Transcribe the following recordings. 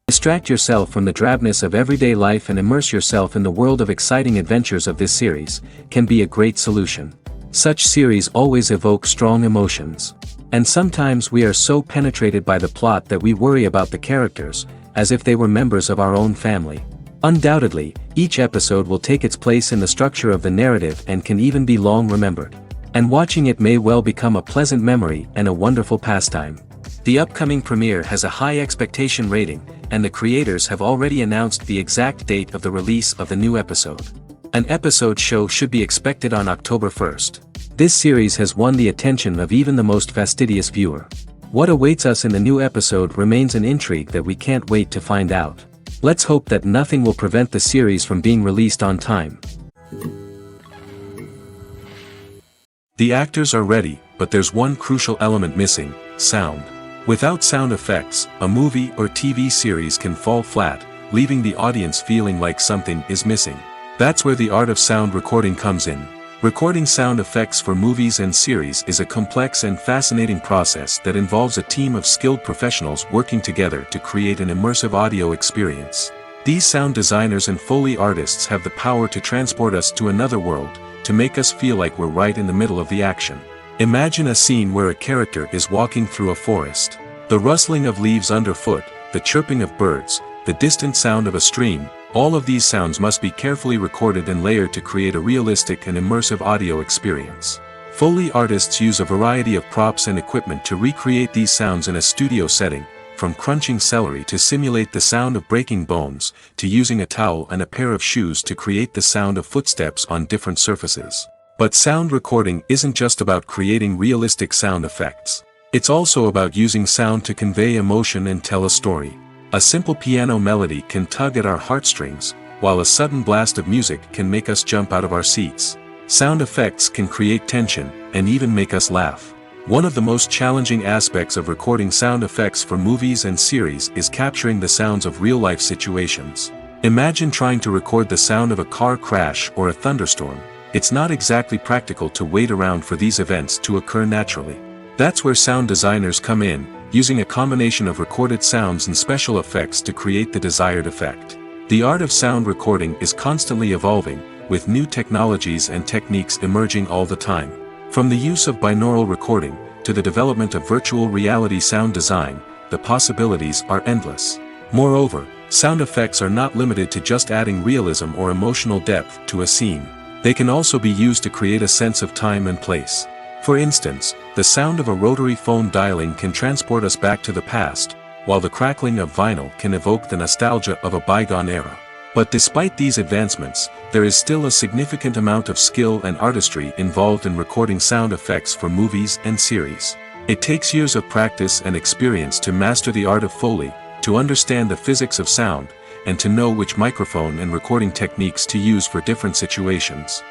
Distract yourself from the drabness of everyday life and immerse yourself in the world of exciting adventures of this series, can be a great solution. Such series always evoke strong emotions. And sometimes we are so penetrated by the plot that we worry about the characters, as if they were members of our own family. Undoubtedly, each episode will take its place in the structure of the narrative and can even be long remembered. And watching it may well become a pleasant memory and a wonderful pastime. The upcoming premiere has a high expectation rating, and the creators have already announced the exact date of the release of the new episode. An episode show should be expected on October 1st. This series has won the attention of even the most fastidious viewer. What awaits us in the new episode remains an intrigue that we can't wait to find out. Let's hope that nothing will prevent the series from being released on time. The actors are ready, but there's one crucial element missing: sound. Without sound effects, a movie or TV series can fall flat, leaving the audience feeling like something is missing. That's where the art of sound recording comes in. Recording sound effects for movies and series is a complex and fascinating process that involves a team of skilled professionals working together to create an immersive audio experience. These sound designers and Foley artists have the power to transport us to another world, to make us feel like we're right in the middle of the action. Imagine a scene where a character is walking through a forest. The rustling of leaves underfoot, the chirping of birds, the distant sound of a stream, all of these sounds must be carefully recorded and layered to create a realistic and immersive audio experience. Foley artists use a variety of props and equipment to recreate these sounds in a studio setting, from crunching celery to simulate the sound of breaking bones, to using a towel and a pair of shoes to create the sound of footsteps on different surfaces. But sound recording isn't just about creating realistic sound effects. It's also about using sound to convey emotion and tell a story. A simple piano melody can tug at our heartstrings, while a sudden blast of music can make us jump out of our seats. Sound effects can create tension, and even make us laugh. One of the most challenging aspects of recording sound effects for movies and series is capturing the sounds of real-life situations. Imagine trying to record the sound of a car crash or a thunderstorm. It's not exactly practical to wait around for these events to occur naturally. That's where sound designers come in, using a combination of recorded sounds and special effects to create the desired effect. The art of sound recording is constantly evolving, with new technologies and techniques emerging all the time. From the use of binaural recording, to the development of virtual reality sound design, the possibilities are endless. Moreover, sound effects are not limited to just adding realism or emotional depth to a scene. They can also be used to create a sense of time and place. For instance, the sound of a rotary phone dialing can transport us back to the past, while the crackling of vinyl can evoke the nostalgia of a bygone era. But despite these advancements, there is still a significant amount of skill and artistry involved in recording sound effects for movies and series. It takes years of practice and experience to master the art of Foley, to understand the physics of sound, and to know which microphone and recording techniques to use for different situations.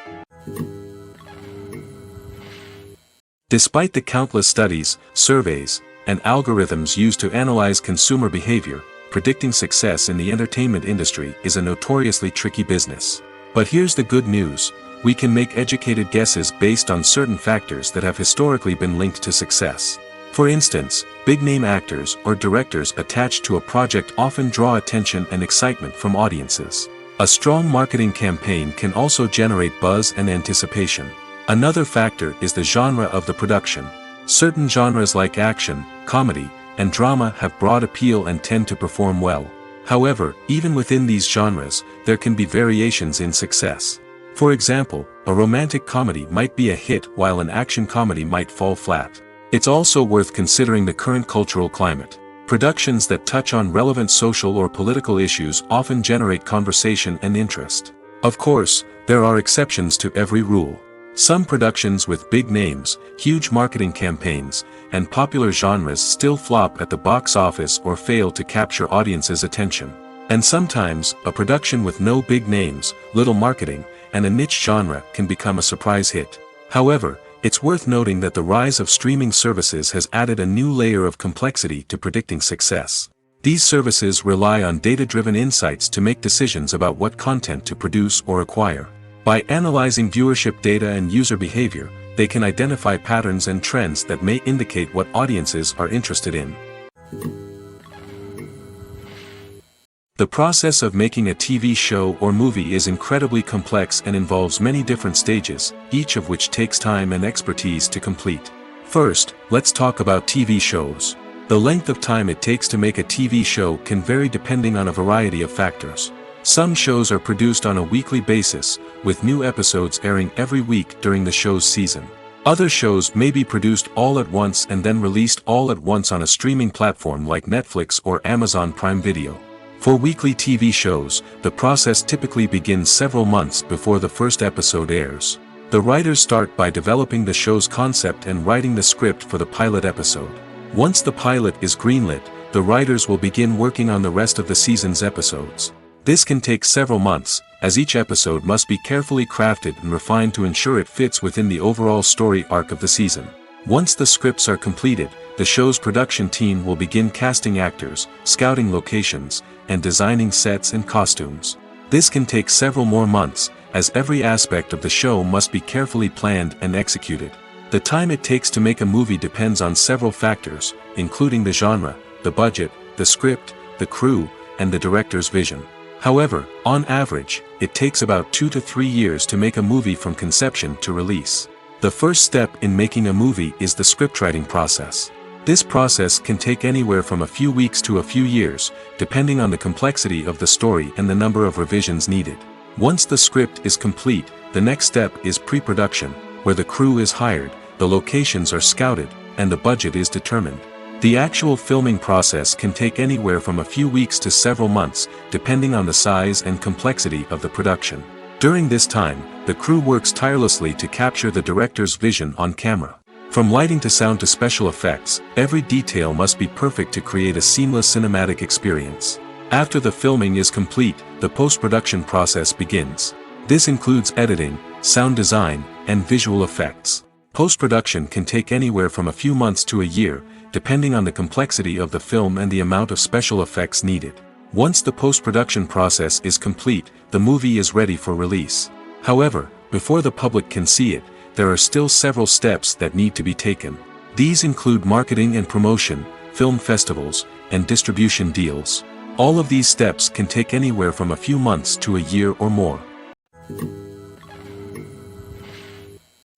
Despite the countless studies, surveys, and algorithms used to analyze consumer behavior, predicting success in the entertainment industry is a notoriously tricky business. But here's the good news: we can make educated guesses based on certain factors that have historically been linked to success. For instance, big-name actors or directors attached to a project often draw attention and excitement from audiences. A strong marketing campaign can also generate buzz and anticipation. Another factor is the genre of the production. Certain genres like action, comedy, and drama have broad appeal and tend to perform well. However, even within these genres, there can be variations in success. For example, a romantic comedy might be a hit while an action comedy might fall flat. It's also worth considering the current cultural climate. Productions that touch on relevant social or political issues often generate conversation and interest. Of course, there are exceptions to every rule. Some productions with big names, huge marketing campaigns, and popular genres still flop at the box office or fail to capture audiences' attention. And sometimes, a production with no big names, little marketing, and a niche genre can become a surprise hit. However, it's worth noting that the rise of streaming services has added a new layer of complexity to predicting success. These services rely on data-driven insights to make decisions about what content to produce or acquire. By analyzing viewership data and user behavior, they can identify patterns and trends that may indicate what audiences are interested in. The process of making a TV show or movie is incredibly complex and involves many different stages, each of which takes time and expertise to complete. First, let's talk about TV shows. The length of time it takes to make a TV show can vary depending on a variety of factors. Some shows are produced on a weekly basis, with new episodes airing every week during the show's season. Other shows may be produced all at once and then released all at once on a streaming platform like Netflix or Amazon Prime Video. For weekly TV shows, the process typically begins several months before the first episode airs. The writers start by developing the show's concept and writing the script for the pilot episode. Once the pilot is greenlit, the writers will begin working on the rest of the season's episodes. This can take several months, as each episode must be carefully crafted and refined to ensure it fits within the overall story arc of the season. Once the scripts are completed, the show's production team will begin casting actors, scouting locations, and designing sets and costumes. This can take several more months, as every aspect of the show must be carefully planned and executed. The time it takes to make a movie depends on several factors, including the genre, the budget, the script, the crew, and the director's vision. However, on average, it takes about 2 to 3 years to make a movie from conception to release. The first step in making a movie is the scriptwriting process. This process can take anywhere from a few weeks to a few years, depending on the complexity of the story and the number of revisions needed. Once the script is complete, the next step is pre-production, where the crew is hired, the locations are scouted, and the budget is determined. The actual filming process can take anywhere from a few weeks to several months, depending on the size and complexity of the production. During this time, the crew works tirelessly to capture the director's vision on camera. From lighting to sound to special effects, every detail must be perfect to create a seamless cinematic experience. After the filming is complete, the post-production process begins. This includes editing, sound design, and visual effects. Post-production can take anywhere from a few months to a year, depending on the complexity of the film and the amount of special effects needed. Once the post-production process is complete, the movie is ready for release. However, before the public can see it, there are still several steps that need to be taken. These include marketing and promotion, film festivals, and distribution deals. All of these steps can take anywhere from a few months to a year or more.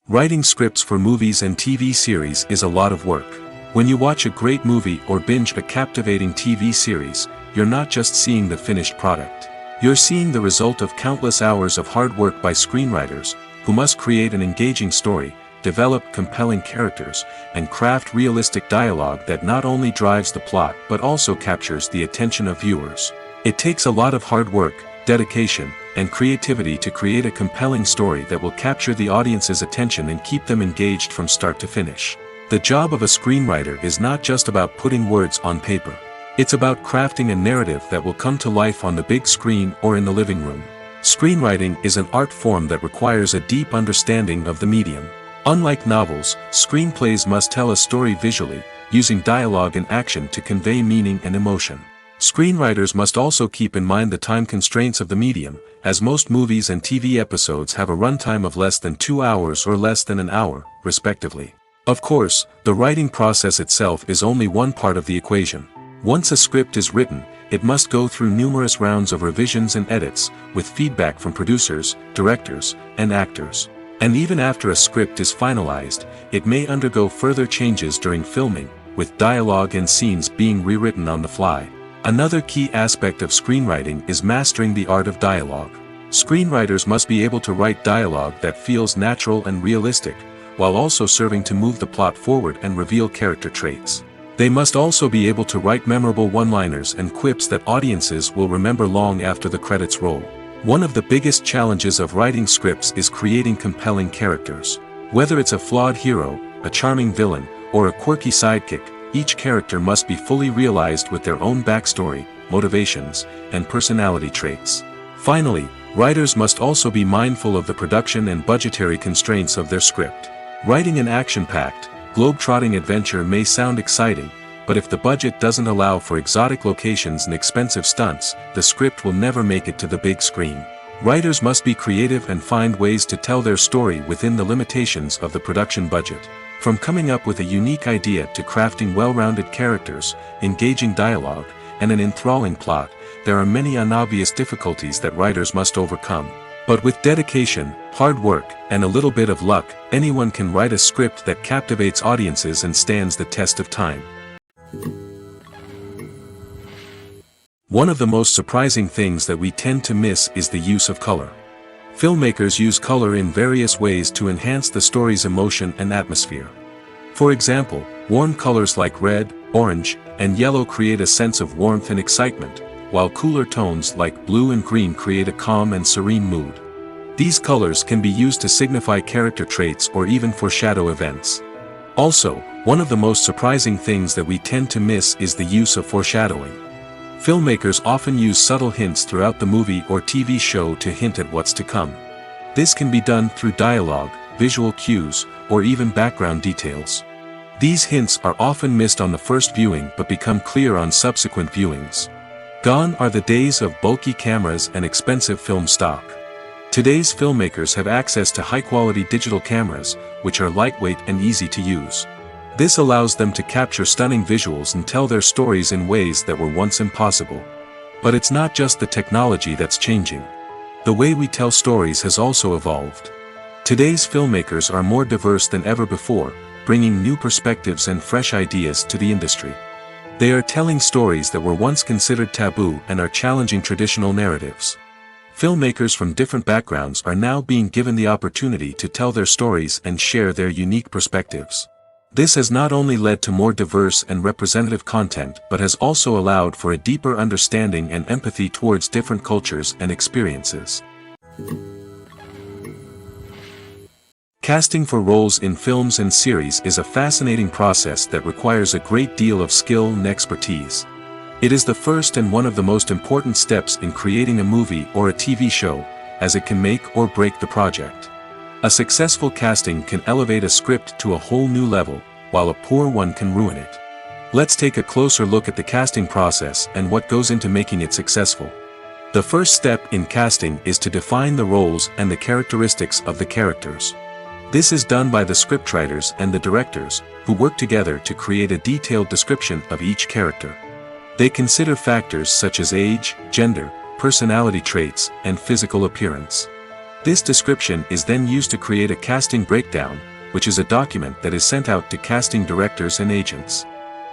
Writing scripts for movies and TV series is a lot of work. When you watch a great movie or binge a captivating TV series, you're not just seeing the finished product. You're seeing the result of countless hours of hard work by screenwriters, who must create an engaging story, develop compelling characters, and craft realistic dialogue that not only drives the plot but also captures the attention of viewers. It takes a lot of hard work, dedication, and creativity to create a compelling story that will capture the audience's attention and keep them engaged from start to finish. The job of a screenwriter is not just about putting words on paper. It's about crafting a narrative that will come to life on the big screen or in the living room. Screenwriting is an art form that requires a deep understanding of the medium. Unlike novels, screenplays must tell a story visually, using dialogue and action to convey meaning and emotion. Screenwriters must also keep in mind the time constraints of the medium, as most movies and TV episodes have a runtime of less than 2 hours or less than an hour, respectively. Of course, the writing process itself is only one part of the equation. Once a script is written, it must go through numerous rounds of revisions and edits, with feedback from producers, directors, and actors. And even after a script is finalized, it may undergo further changes during filming, with dialogue and scenes being rewritten on the fly. Another key aspect of screenwriting is mastering the art of dialogue. Screenwriters must be able to write dialogue that feels natural and realistic, while also serving to move the plot forward and reveal character traits. They must also be able to write memorable one-liners and quips that audiences will remember long after the credits roll. One of the biggest challenges of writing scripts is creating compelling characters. Whether it's a flawed hero, a charming villain, or a quirky sidekick, each character must be fully realized with their own backstory, motivations, and personality traits. Finally, writers must also be mindful of the production and budgetary constraints of their script. Writing an action-packed, globe-trotting adventure may sound exciting, but if the budget doesn't allow for exotic locations and expensive stunts, the script will never make it to the big screen. Writers must be creative and find ways to tell their story within the limitations of the production budget. From coming up with a unique idea to crafting well-rounded characters, engaging dialogue, and an enthralling plot, there are many unobvious difficulties that writers must overcome. But with dedication, hard work, and a little bit of luck, anyone can write a script that captivates audiences and stands the test of time. One of the most surprising things that we tend to miss is the use of color. Filmmakers use color in various ways to enhance the story's emotion and atmosphere. For example, warm colors like red, orange, and yellow create a sense of warmth and excitement, while cooler tones like blue and green create a calm and serene mood. These colors can be used to signify character traits or even foreshadow events. Also, one of the most surprising things that we tend to miss is the use of foreshadowing. Filmmakers often use subtle hints throughout the movie or TV show to hint at what's to come. This can be done through dialogue, visual cues, or even background details. These hints are often missed on the first viewing but become clear on subsequent viewings. Gone are the days of bulky cameras and expensive film stock. Today's filmmakers have access to high-quality digital cameras, which are lightweight and easy to use. This allows them to capture stunning visuals and tell their stories in ways that were once impossible. But it's not just the technology that's changing. The way we tell stories has also evolved. Today's filmmakers are more diverse than ever before, bringing new perspectives and fresh ideas to the industry. They are telling stories that were once considered taboo and are challenging traditional narratives. Filmmakers from different backgrounds are now being given the opportunity to tell their stories and share their unique perspectives. This has not only led to more diverse and representative content but has also allowed for a deeper understanding and empathy towards different cultures and experiences. Casting for roles in films and series is a fascinating process that requires a great deal of skill and expertise. It is the first and one of the most important steps in creating a movie or a TV show, as it can make or break the project. A successful casting can elevate a script to a whole new level, while a poor one can ruin it. Let's take a closer look at the casting process and what goes into making it successful. The first step in casting is to define the roles and the characteristics of the characters. This is done by the scriptwriters and the directors, who work together to create a detailed description of each character. They consider factors such as age, gender, personality traits, and physical appearance. This description is then used to create a casting breakdown, which is a document that is sent out to casting directors and agents.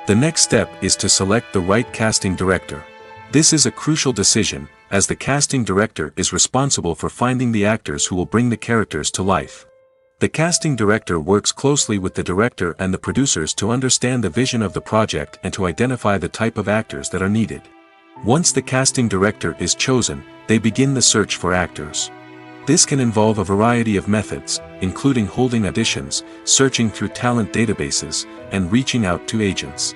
The next step is to select the right casting director. This is a crucial decision, as the casting director is responsible for finding the actors who will bring the characters to life. The casting director works closely with the director and the producers to understand the vision of the project and to identify the type of actors that are needed. Once the casting director is chosen, they begin the search for actors. This can involve a variety of methods, including holding auditions, searching through talent databases, and reaching out to agents.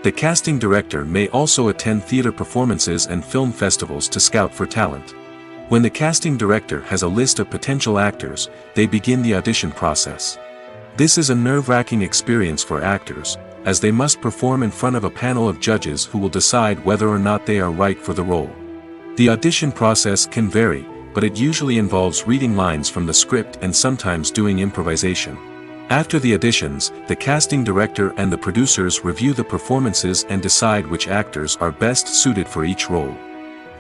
The casting director may also attend theater performances and film festivals to scout for talent. When the casting director has a list of potential actors, they begin the audition process. This is a nerve-wracking experience for actors, as they must perform in front of a panel of judges who will decide whether or not they are right for the role. The audition process can vary, but it usually involves reading lines from the script and sometimes doing improvisation. After the auditions, the casting director and the producers review the performances and decide which actors are best suited for each role.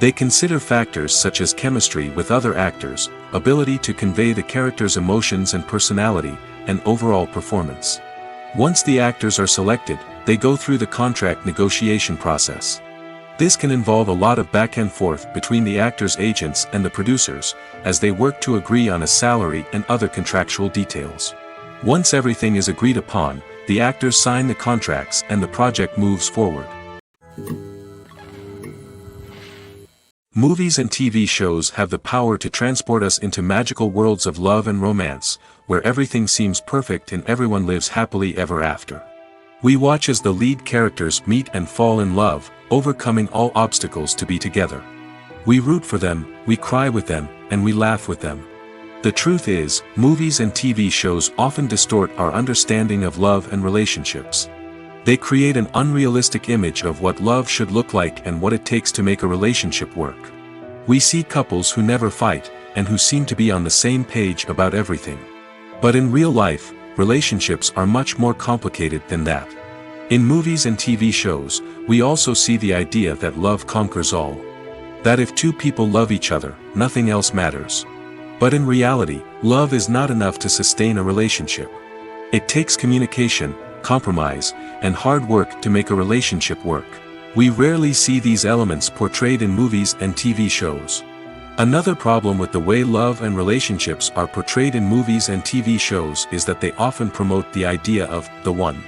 They consider factors such as chemistry with other actors, ability to convey the character's emotions and personality, and overall performance. Once the actors are selected, they go through the contract negotiation process. This can involve a lot of back and forth between the actors' agents and the producers, as they work to agree on a salary and other contractual details. Once everything is agreed upon, the actors sign the contracts and the project moves forward. Movies and TV shows have the power to transport us into magical worlds of love and romance, where everything seems perfect and everyone lives happily ever after. We watch as the lead characters meet and fall in love, overcoming all obstacles to be together. We root for them, we cry with them, and we laugh with them. The truth is, movies and TV shows often distort our understanding of love and relationships. They create an unrealistic image of what love should look like and what it takes to make a relationship work. We see couples who never fight, and who seem to be on the same page about everything. But in real life, relationships are much more complicated than that. In movies and TV shows, we also see the idea that love conquers all. That if two people love each other, nothing else matters. But in reality, love is not enough to sustain a relationship. It takes communication, compromise, and hard work to make a relationship work. We rarely see these elements portrayed in movies and TV shows. Another problem with the way love and relationships are portrayed in movies and TV shows is that they often promote the idea of the one.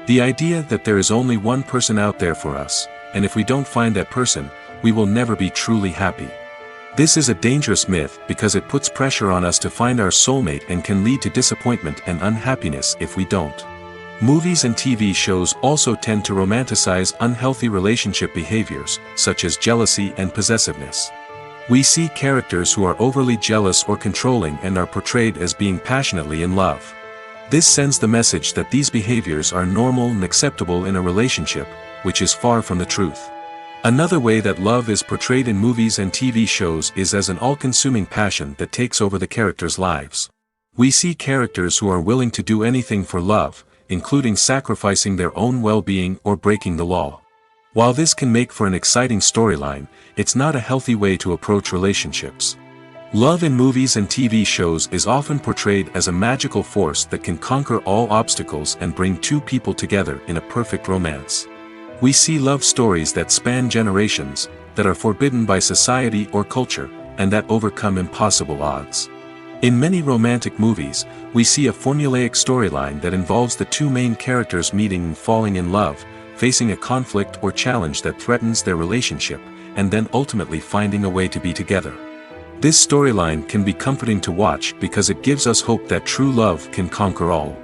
The idea that there is only one person out there for us, and if we don't find that person, we will never be truly happy. This is a dangerous myth because it puts pressure on us to find our soulmate and can lead to disappointment and unhappiness if we don't. Movies and TV shows also tend to romanticize unhealthy relationship behaviors, such as jealousy and possessiveness. We see characters who are overly jealous or controlling and are portrayed as being passionately in love. This sends the message that these behaviors are normal and acceptable in a relationship, which is far from the truth. Another way that love is portrayed in movies and TV shows is as an all-consuming passion that takes over the characters' lives. We see characters who are willing to do anything for love, including sacrificing their own well-being or breaking the law. While this can make for an exciting storyline, it's not a healthy way to approach relationships. Love in movies and TV shows is often portrayed as a magical force that can conquer all obstacles and bring two people together in a perfect romance. We see love stories that span generations, that are forbidden by society or culture, and that overcome impossible odds. In many romantic movies, we see a formulaic storyline that involves the two main characters meeting and falling in love, facing a conflict or challenge that threatens their relationship, and then ultimately finding a way to be together. This storyline can be comforting to watch because it gives us hope that true love can conquer all.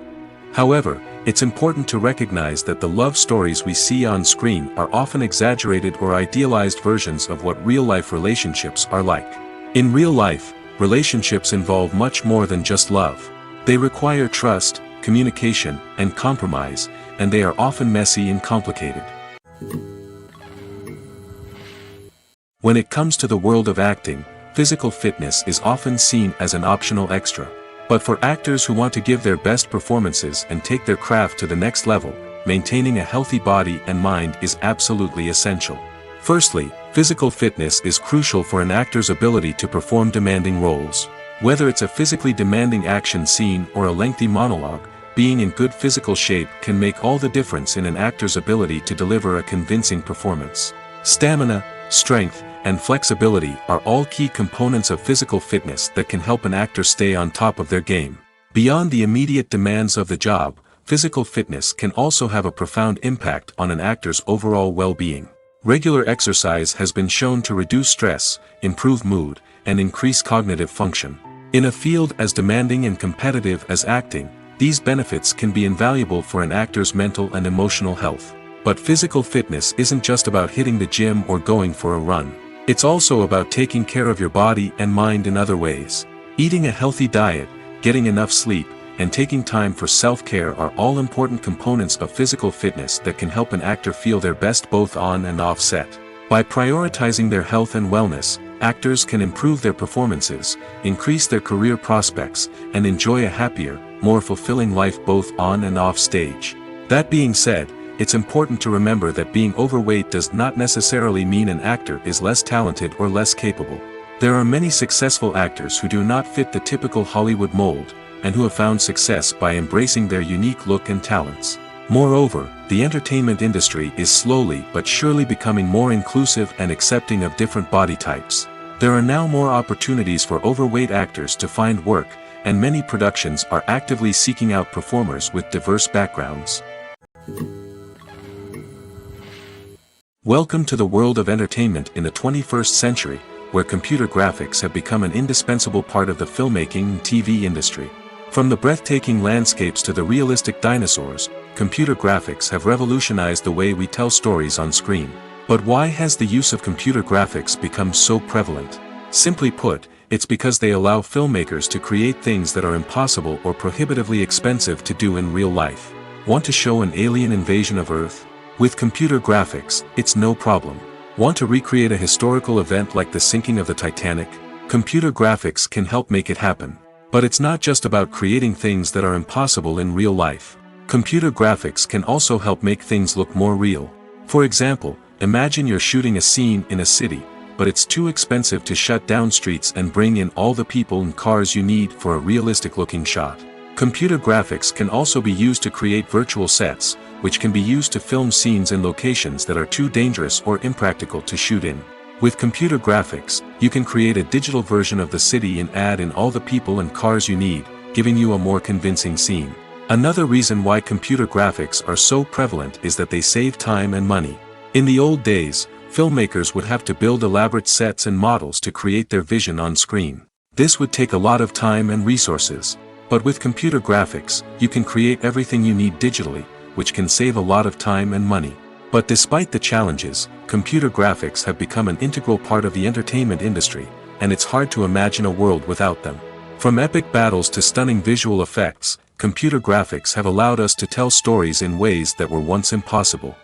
However, it's important to recognize that the love stories we see on screen are often exaggerated or idealized versions of what real-life relationships are like. In real life, relationships involve much more than just love. They require trust, communication, and compromise, and they are often messy and complicated. When it comes to the world of acting, physical fitness is often seen as an optional extra. But for actors who want to give their best performances and take their craft to the next level, maintaining a healthy body and mind is absolutely essential. Firstly, physical fitness is crucial for an actor's ability to perform demanding roles. Whether it's a physically demanding action scene or a lengthy monologue, being in good physical shape can make all the difference in an actor's ability to deliver a convincing performance. Stamina, strength, and flexibility are all key components of physical fitness that can help an actor stay on top of their game. Beyond the immediate demands of the job, physical fitness can also have a profound impact on an actor's overall well-being. Regular exercise has been shown to reduce stress, improve mood, and increase cognitive function. In a field as demanding and competitive as acting, these benefits can be invaluable for an actor's mental and emotional health. But physical fitness isn't just about hitting the gym or going for a run. It's also about taking care of your body and mind in other ways. Eating a healthy diet, getting enough sleep, and taking time for self-care are all important components of physical fitness that can help an actor feel their best both on and off set. By prioritizing their health and wellness, actors can improve their performances, increase their career prospects, and enjoy a happier, more fulfilling life both on and off stage. That being said, it's important to remember that being overweight does not necessarily mean an actor is less talented or less capable. There are many successful actors who do not fit the typical Hollywood mold, and who have found success by embracing their unique look and talents. Moreover, the entertainment industry is slowly but surely becoming more inclusive and accepting of different body types. There are now more opportunities for overweight actors to find work, and many productions are actively seeking out performers with diverse backgrounds. Welcome to the world of entertainment in the 21st century, where computer graphics have become an indispensable part of the filmmaking and TV industry. From the breathtaking landscapes to the realistic dinosaurs, computer graphics have revolutionized the way we tell stories on screen. But why has the use of computer graphics become so prevalent? Simply put, it's because they allow filmmakers to create things that are impossible or prohibitively expensive to do in real life. Want to show an alien invasion of Earth? With computer graphics, it's no problem. Want to recreate a historical event like the sinking of the Titanic? Computer graphics can help make it happen. But it's not just about creating things that are impossible in real life. Computer graphics can also help make things look more real. For example, imagine you're shooting a scene in a city, but it's too expensive to shut down streets and bring in all the people and cars you need for a realistic-looking shot. Computer graphics can also be used to create virtual sets, which can be used to film scenes in locations that are too dangerous or impractical to shoot in. With computer graphics, you can create a digital version of the city and add in all the people and cars you need, giving you a more convincing scene. Another reason why computer graphics are so prevalent is that they save time and money. In the old days, filmmakers would have to build elaborate sets and models to create their vision on screen. This would take a lot of time and resources. But with computer graphics, you can create everything you need digitally, which can save a lot of time and money. But despite the challenges, computer graphics have become an integral part of the entertainment industry, and it's hard to imagine a world without them. From epic battles to stunning visual effects, computer graphics have allowed us to tell stories in ways that were once impossible.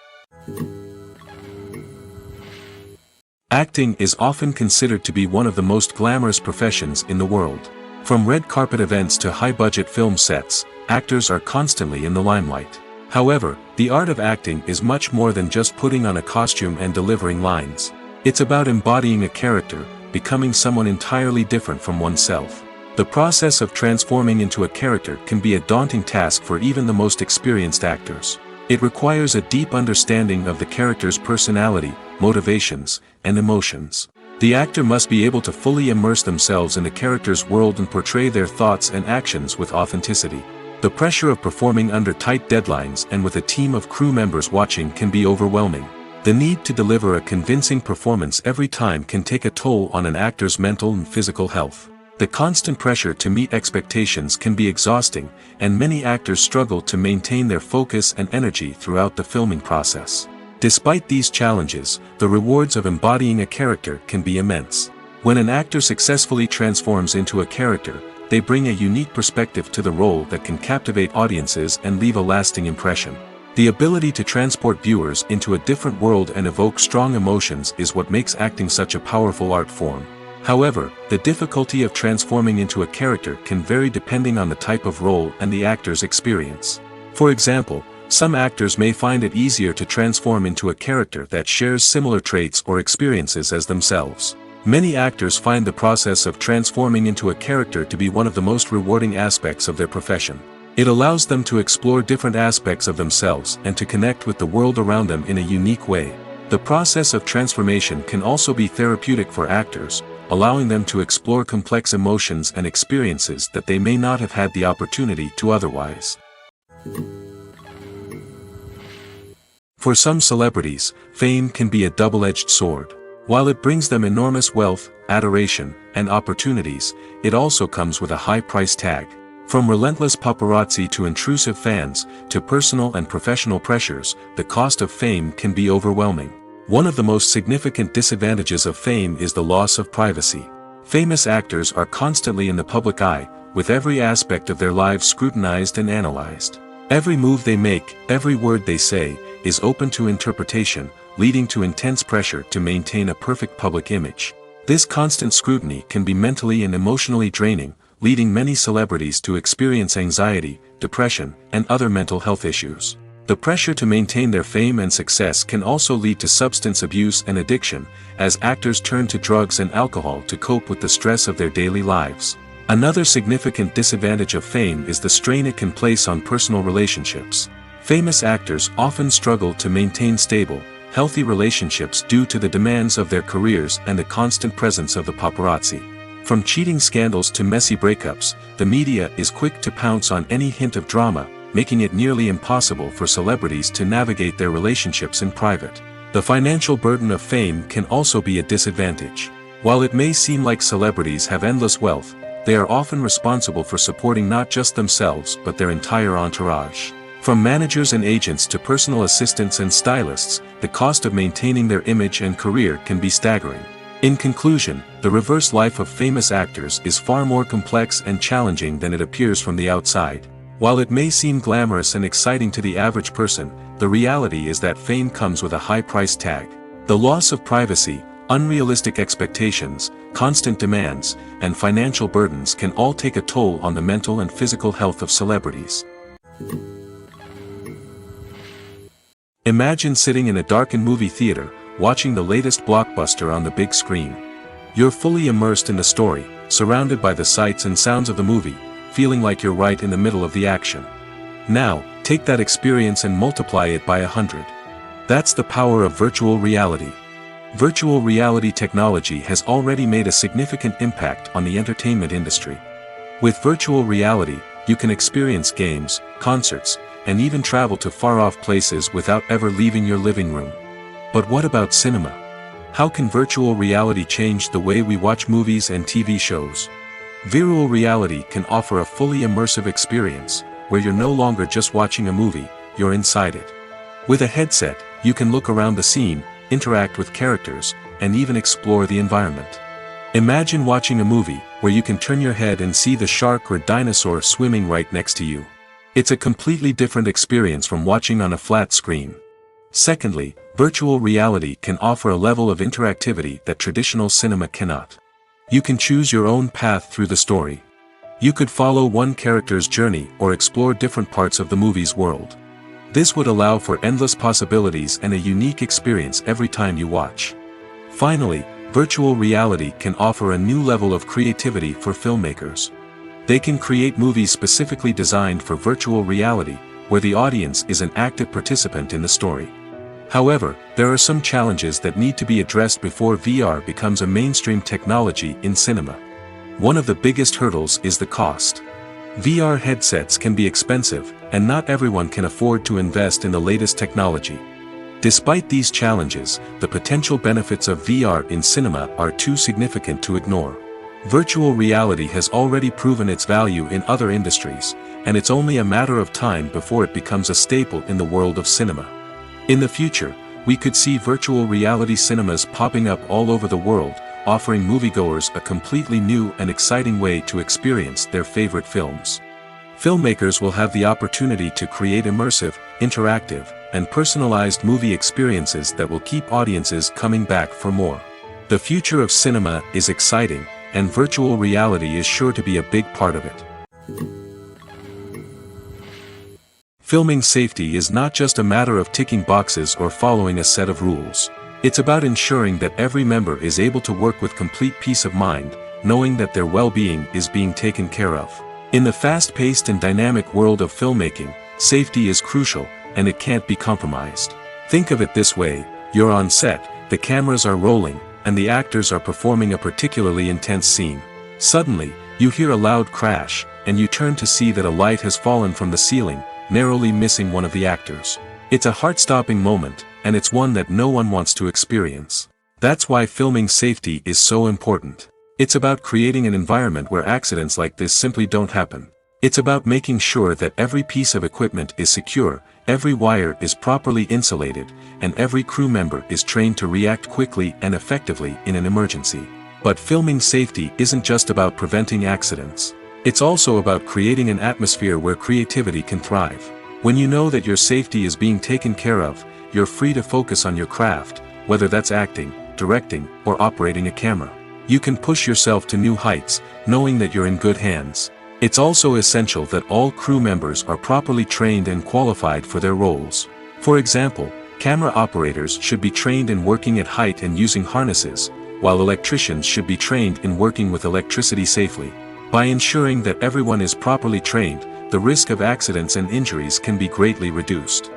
Acting is often considered to be one of the most glamorous professions in the world. From red carpet events to high-budget film sets, actors are constantly in the limelight. However, the art of acting is much more than just putting on a costume and delivering lines. It's about embodying a character, becoming someone entirely different from oneself. The process of transforming into a character can be a daunting task for even the most experienced actors. It requires a deep understanding of the character's personality, motivations, and emotions. The actor must be able to fully immerse themselves in the character's world and portray their thoughts and actions with authenticity. The pressure of performing under tight deadlines and with a team of crew members watching can be overwhelming. The need to deliver a convincing performance every time can take a toll on an actor's mental and physical health. The constant pressure to meet expectations can be exhausting, and many actors struggle to maintain their focus and energy throughout the filming process. Despite these challenges, the rewards of embodying a character can be immense. When an actor successfully transforms into a character, they bring a unique perspective to the role that can captivate audiences and leave a lasting impression. The ability to transport viewers into a different world and evoke strong emotions is what makes acting such a powerful art form. However, the difficulty of transforming into a character can vary depending on the type of role and the actor's experience. For example, some actors may find it easier to transform into a character that shares similar traits or experiences as themselves. Many actors find the process of transforming into a character to be one of the most rewarding aspects of their profession. It allows them to explore different aspects of themselves and to connect with the world around them in a unique way. The process of transformation can also be therapeutic for actors, allowing them to explore complex emotions and experiences that they may not have had the opportunity to otherwise. For some celebrities, fame can be a double-edged sword. While it brings them enormous wealth, adoration, and opportunities, it also comes with a high price tag. From relentless paparazzi to intrusive fans, to personal and professional pressures, the cost of fame can be overwhelming. One of the most significant disadvantages of fame is the loss of privacy. Famous actors are constantly in the public eye, with every aspect of their lives scrutinized and analyzed. Every move they make, every word they say, is open to interpretation, leading to intense pressure to maintain a perfect public image. This constant scrutiny can be mentally and emotionally draining, leading many celebrities to experience anxiety, depression, and other mental health issues. The pressure to maintain their fame and success can also lead to substance abuse and addiction, as actors turn to drugs and alcohol to cope with the stress of their daily lives. Another significant disadvantage of fame is the strain it can place on personal relationships. Famous actors often struggle to maintain stable, healthy relationships due to the demands of their careers and the constant presence of the paparazzi. From cheating scandals to messy breakups, the media is quick to pounce on any hint of drama, making it nearly impossible for celebrities to navigate their relationships in private. The financial burden of fame can also be a disadvantage. While it may seem like celebrities have endless wealth, they are often responsible for supporting not just themselves but their entire entourage. From managers and agents to personal assistants and stylists, the cost of maintaining their image and career can be staggering. In conclusion, the reverse life of famous actors is far more complex and challenging than it appears from the outside. While it may seem glamorous and exciting to the average person, the reality is that fame comes with a high price tag. The loss of privacy, unrealistic expectations, constant demands, and financial burdens can all take a toll on the mental and physical health of celebrities. Imagine sitting in a darkened movie theater, watching the latest blockbuster on the big screen. You're fully immersed in the story, surrounded by the sights and sounds of the movie, feeling like you're right in the middle of the action. Now, take that experience and multiply it by 100. That's the power of virtual reality. Virtual reality technology has already made a significant impact on the entertainment industry. With virtual reality, you can experience games, concerts, and even travel to far-off places without ever leaving your living room. But what about cinema? How can virtual reality change the way we watch movies and TV shows? Virtual reality can offer a fully immersive experience, where you're no longer just watching a movie, you're inside it. With a headset, you can look around the scene, interact with characters, and even explore the environment. Imagine watching a movie, where you can turn your head and see the shark or dinosaur swimming right next to you. It's a completely different experience from watching on a flat screen. Secondly, virtual reality can offer a level of interactivity that traditional cinema cannot. You can choose your own path through the story. You could follow one character's journey or explore different parts of the movie's world. This would allow for endless possibilities and a unique experience every time you watch. Finally, virtual reality can offer a new level of creativity for filmmakers. They can create movies specifically designed for virtual reality, where the audience is an active participant in the story. However, there are some challenges that need to be addressed before VR becomes a mainstream technology in cinema. One of the biggest hurdles is the cost. VR headsets can be expensive, and not everyone can afford to invest in the latest technology. Despite these challenges, the potential benefits of VR in cinema are too significant to ignore. Virtual reality has already proven its value in other industries, and it's only a matter of time before it becomes a staple in the world of cinema. In the future, we could see virtual reality cinemas popping up all over the world, offering moviegoers a completely new and exciting way to experience their favorite films. Filmmakers will have the opportunity to create immersive, interactive, and personalized movie experiences that will keep audiences coming back for more. The future of cinema is exciting, and virtual reality is sure to be a big part of it. Filming safety is not just a matter of ticking boxes or following a set of rules. It's about ensuring that every member is able to work with complete peace of mind, knowing that their well-being is being taken care of. In the fast-paced and dynamic world of filmmaking, safety is crucial, and it can't be compromised. Think of it this way: you're on set, the cameras are rolling, and the actors are performing a particularly intense scene. Suddenly, you hear a loud crash, and you turn to see that a light has fallen from the ceiling, narrowly missing one of the actors. It's a heart-stopping moment, and it's one that no one wants to experience. That's why filming safety is so important. It's about creating an environment where accidents like this simply don't happen. It's about making sure that every piece of equipment is secure, every wire is properly insulated, and every crew member is trained to react quickly and effectively in an emergency. But filming safety isn't just about preventing accidents. It's also about creating an atmosphere where creativity can thrive. When you know that your safety is being taken care of, you're free to focus on your craft, whether that's acting, directing, or operating a camera. You can push yourself to new heights, knowing that you're in good hands. It's also essential that all crew members are properly trained and qualified for their roles. For example, camera operators should be trained in working at height and using harnesses, while electricians should be trained in working with electricity safely. By ensuring that everyone is properly trained, the risk of accidents and injuries can be greatly reduced.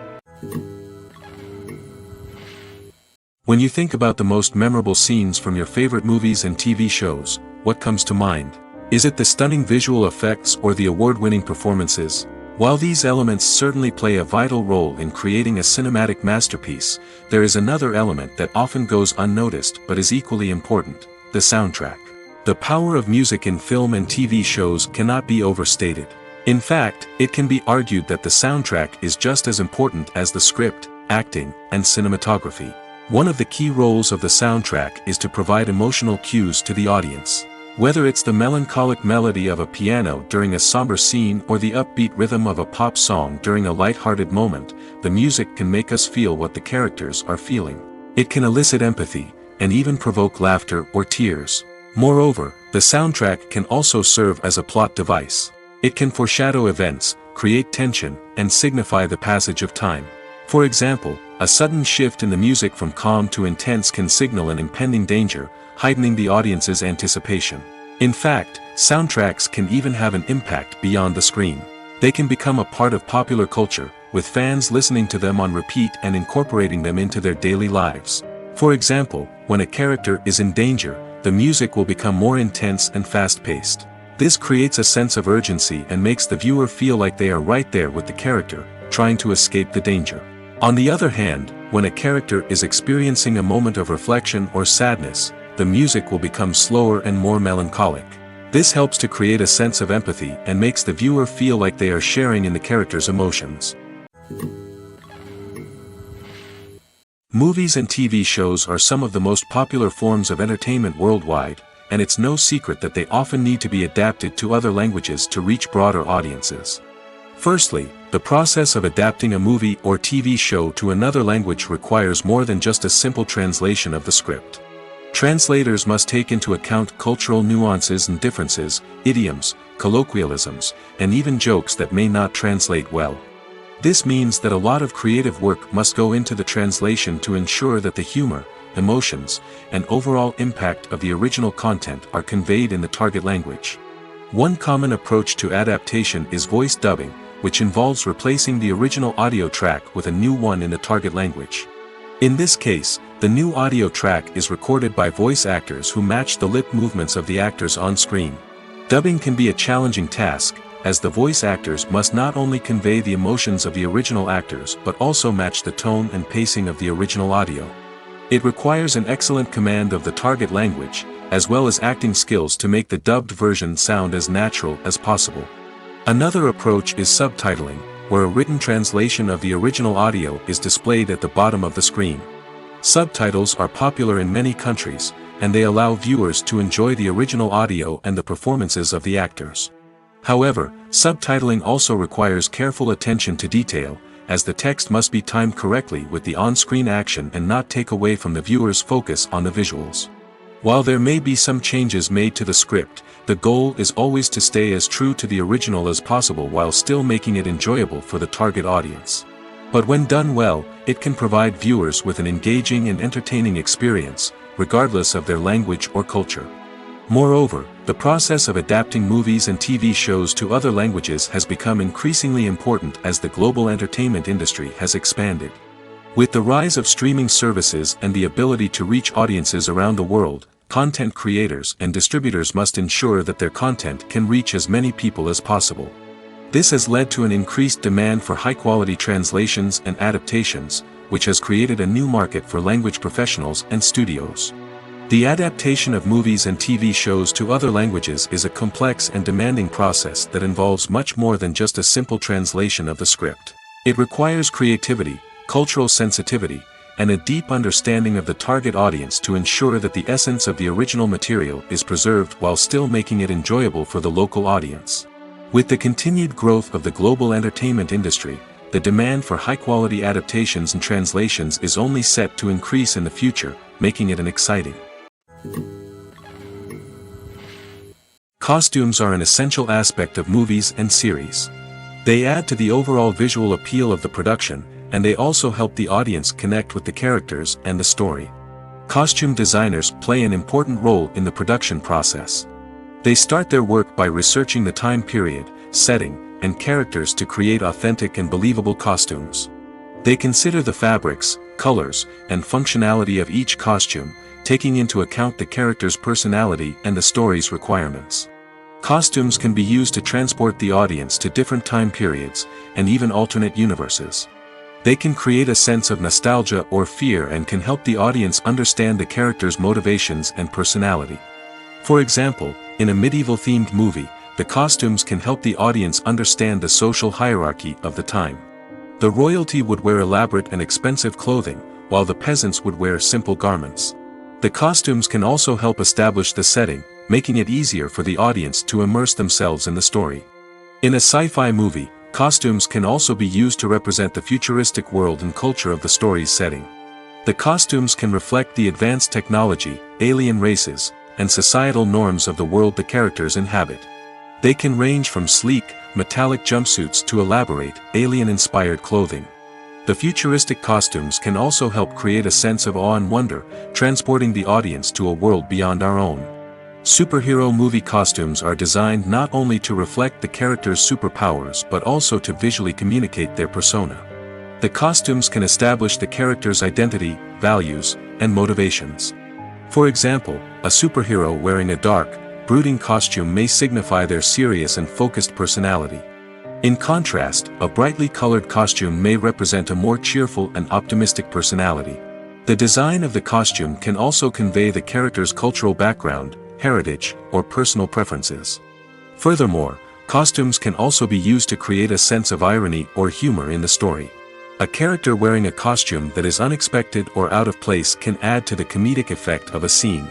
When you think about the most memorable scenes from your favorite movies and TV shows, what comes to mind? Is it the stunning visual effects or the award-winning performances? While these elements certainly play a vital role in creating a cinematic masterpiece, there is another element that often goes unnoticed but is equally important: the soundtrack. The power of music in film and TV shows cannot be overstated. In fact, it can be argued that the soundtrack is just as important as the script, acting, and cinematography. One of the key roles of the soundtrack is to provide emotional cues to the audience. Whether it's the melancholic melody of a piano during a somber scene or the upbeat rhythm of a pop song during a light-hearted moment, the music can make us feel what the characters are feeling. It can elicit empathy, and even provoke laughter or tears. Moreover, the soundtrack can also serve as a plot device. It can foreshadow events, create tension, and signify the passage of time. For example, a sudden shift in the music from calm to intense can signal an impending danger, heightening the audience's anticipation. In fact, soundtracks can even have an impact beyond the screen. They can become a part of popular culture, with fans listening to them on repeat and incorporating them into their daily lives. For example, when a character is in danger, the music will become more intense and fast-paced. This creates a sense of urgency and makes the viewer feel like they are right there with the character, trying to escape the danger. On the other hand, when a character is experiencing a moment of reflection or sadness, the music will become slower and more melancholic. This helps to create a sense of empathy and makes the viewer feel like they are sharing in the character's emotions. Movies and TV shows are some of the most popular forms of entertainment worldwide, and it's no secret that they often need to be adapted to other languages to reach broader audiences. Firstly, the process of adapting a movie or TV show to another language requires more than just a simple translation of the script. Translators must take into account cultural nuances and differences, idioms, colloquialisms, and even jokes that may not translate well. This means that a lot of creative work must go into the translation to ensure that the humor, emotions, and overall impact of the original content are conveyed in the target language. One common approach to adaptation is voice dubbing, which involves replacing the original audio track with a new one in the target language. In this case, the new audio track is recorded by voice actors who match the lip movements of the actors on screen. Dubbing can be a challenging task, as the voice actors must not only convey the emotions of the original actors but also match the tone and pacing of the original audio. It requires an excellent command of the target language, as well as acting skills to make the dubbed version sound as natural as possible. Another approach is subtitling, where a written translation of the original audio is displayed at the bottom of the screen. Subtitles are popular in many countries, and they allow viewers to enjoy the original audio and the performances of the actors. However, subtitling also requires careful attention to detail, as the text must be timed correctly with the on-screen action and not take away from the viewer's focus on the visuals. While there may be some changes made to the script, the goal is always to stay as true to the original as possible while still making it enjoyable for the target audience. But when done well, it can provide viewers with an engaging and entertaining experience, regardless of their language or culture. Moreover, the process of adapting movies and TV shows to other languages has become increasingly important as the global entertainment industry has expanded. With the rise of streaming services and the ability to reach audiences around the world, content creators and distributors must ensure that their content can reach as many people as possible. This has led to an increased demand for high-quality translations and adaptations, which has created a new market for language professionals and studios. The adaptation of movies and TV shows to other languages is a complex and demanding process that involves much more than just a simple translation of the script. It requires creativity, cultural sensitivity, and a deep understanding of the target audience to ensure that the essence of the original material is preserved while still making it enjoyable for the local audience. With the continued growth of the global entertainment industry, the demand for high-quality adaptations and translations is only set to increase in the future, making it an exciting. Costumes are an essential aspect of movies and series. They add to the overall visual appeal of the production, and they also help the audience connect with the characters and the story. Costume designers play an important role in the production process. They start their work by researching the time period, setting, and characters to create authentic and believable costumes. They consider the fabrics, colors, and functionality of each costume, taking into account the character's personality and the story's requirements. Costumes can be used to transport the audience to different time periods, and even alternate universes. They can create a sense of nostalgia or fear and can help the audience understand the character's motivations and personality. For example, in a medieval-themed movie, the costumes can help the audience understand the social hierarchy of the time. The royalty would wear elaborate and expensive clothing, while the peasants would wear simple garments. The costumes can also help establish the setting, making it easier for the audience to immerse themselves in the story. In a sci-fi movie, costumes can also be used to represent the futuristic world and culture of the story's setting. The costumes can reflect the advanced technology, alien races, and societal norms of the world the characters inhabit. They can range from sleek, metallic jumpsuits to elaborate, alien-inspired clothing. The futuristic costumes can also help create a sense of awe and wonder, transporting the audience to a world beyond our own. Superhero movie costumes are designed not only to reflect the character's superpowers but also to visually communicate their persona. The costumes can establish the character's identity, values, and motivations. For example, a superhero wearing a dark, brooding costume may signify their serious and focused personality. In contrast, a brightly colored costume may represent a more cheerful and optimistic personality. The design of the costume can also convey the character's cultural background, heritage, or personal preferences. Furthermore, costumes can also be used to create a sense of irony or humor in the story. A character wearing a costume that is unexpected or out of place can add to the comedic effect of a scene.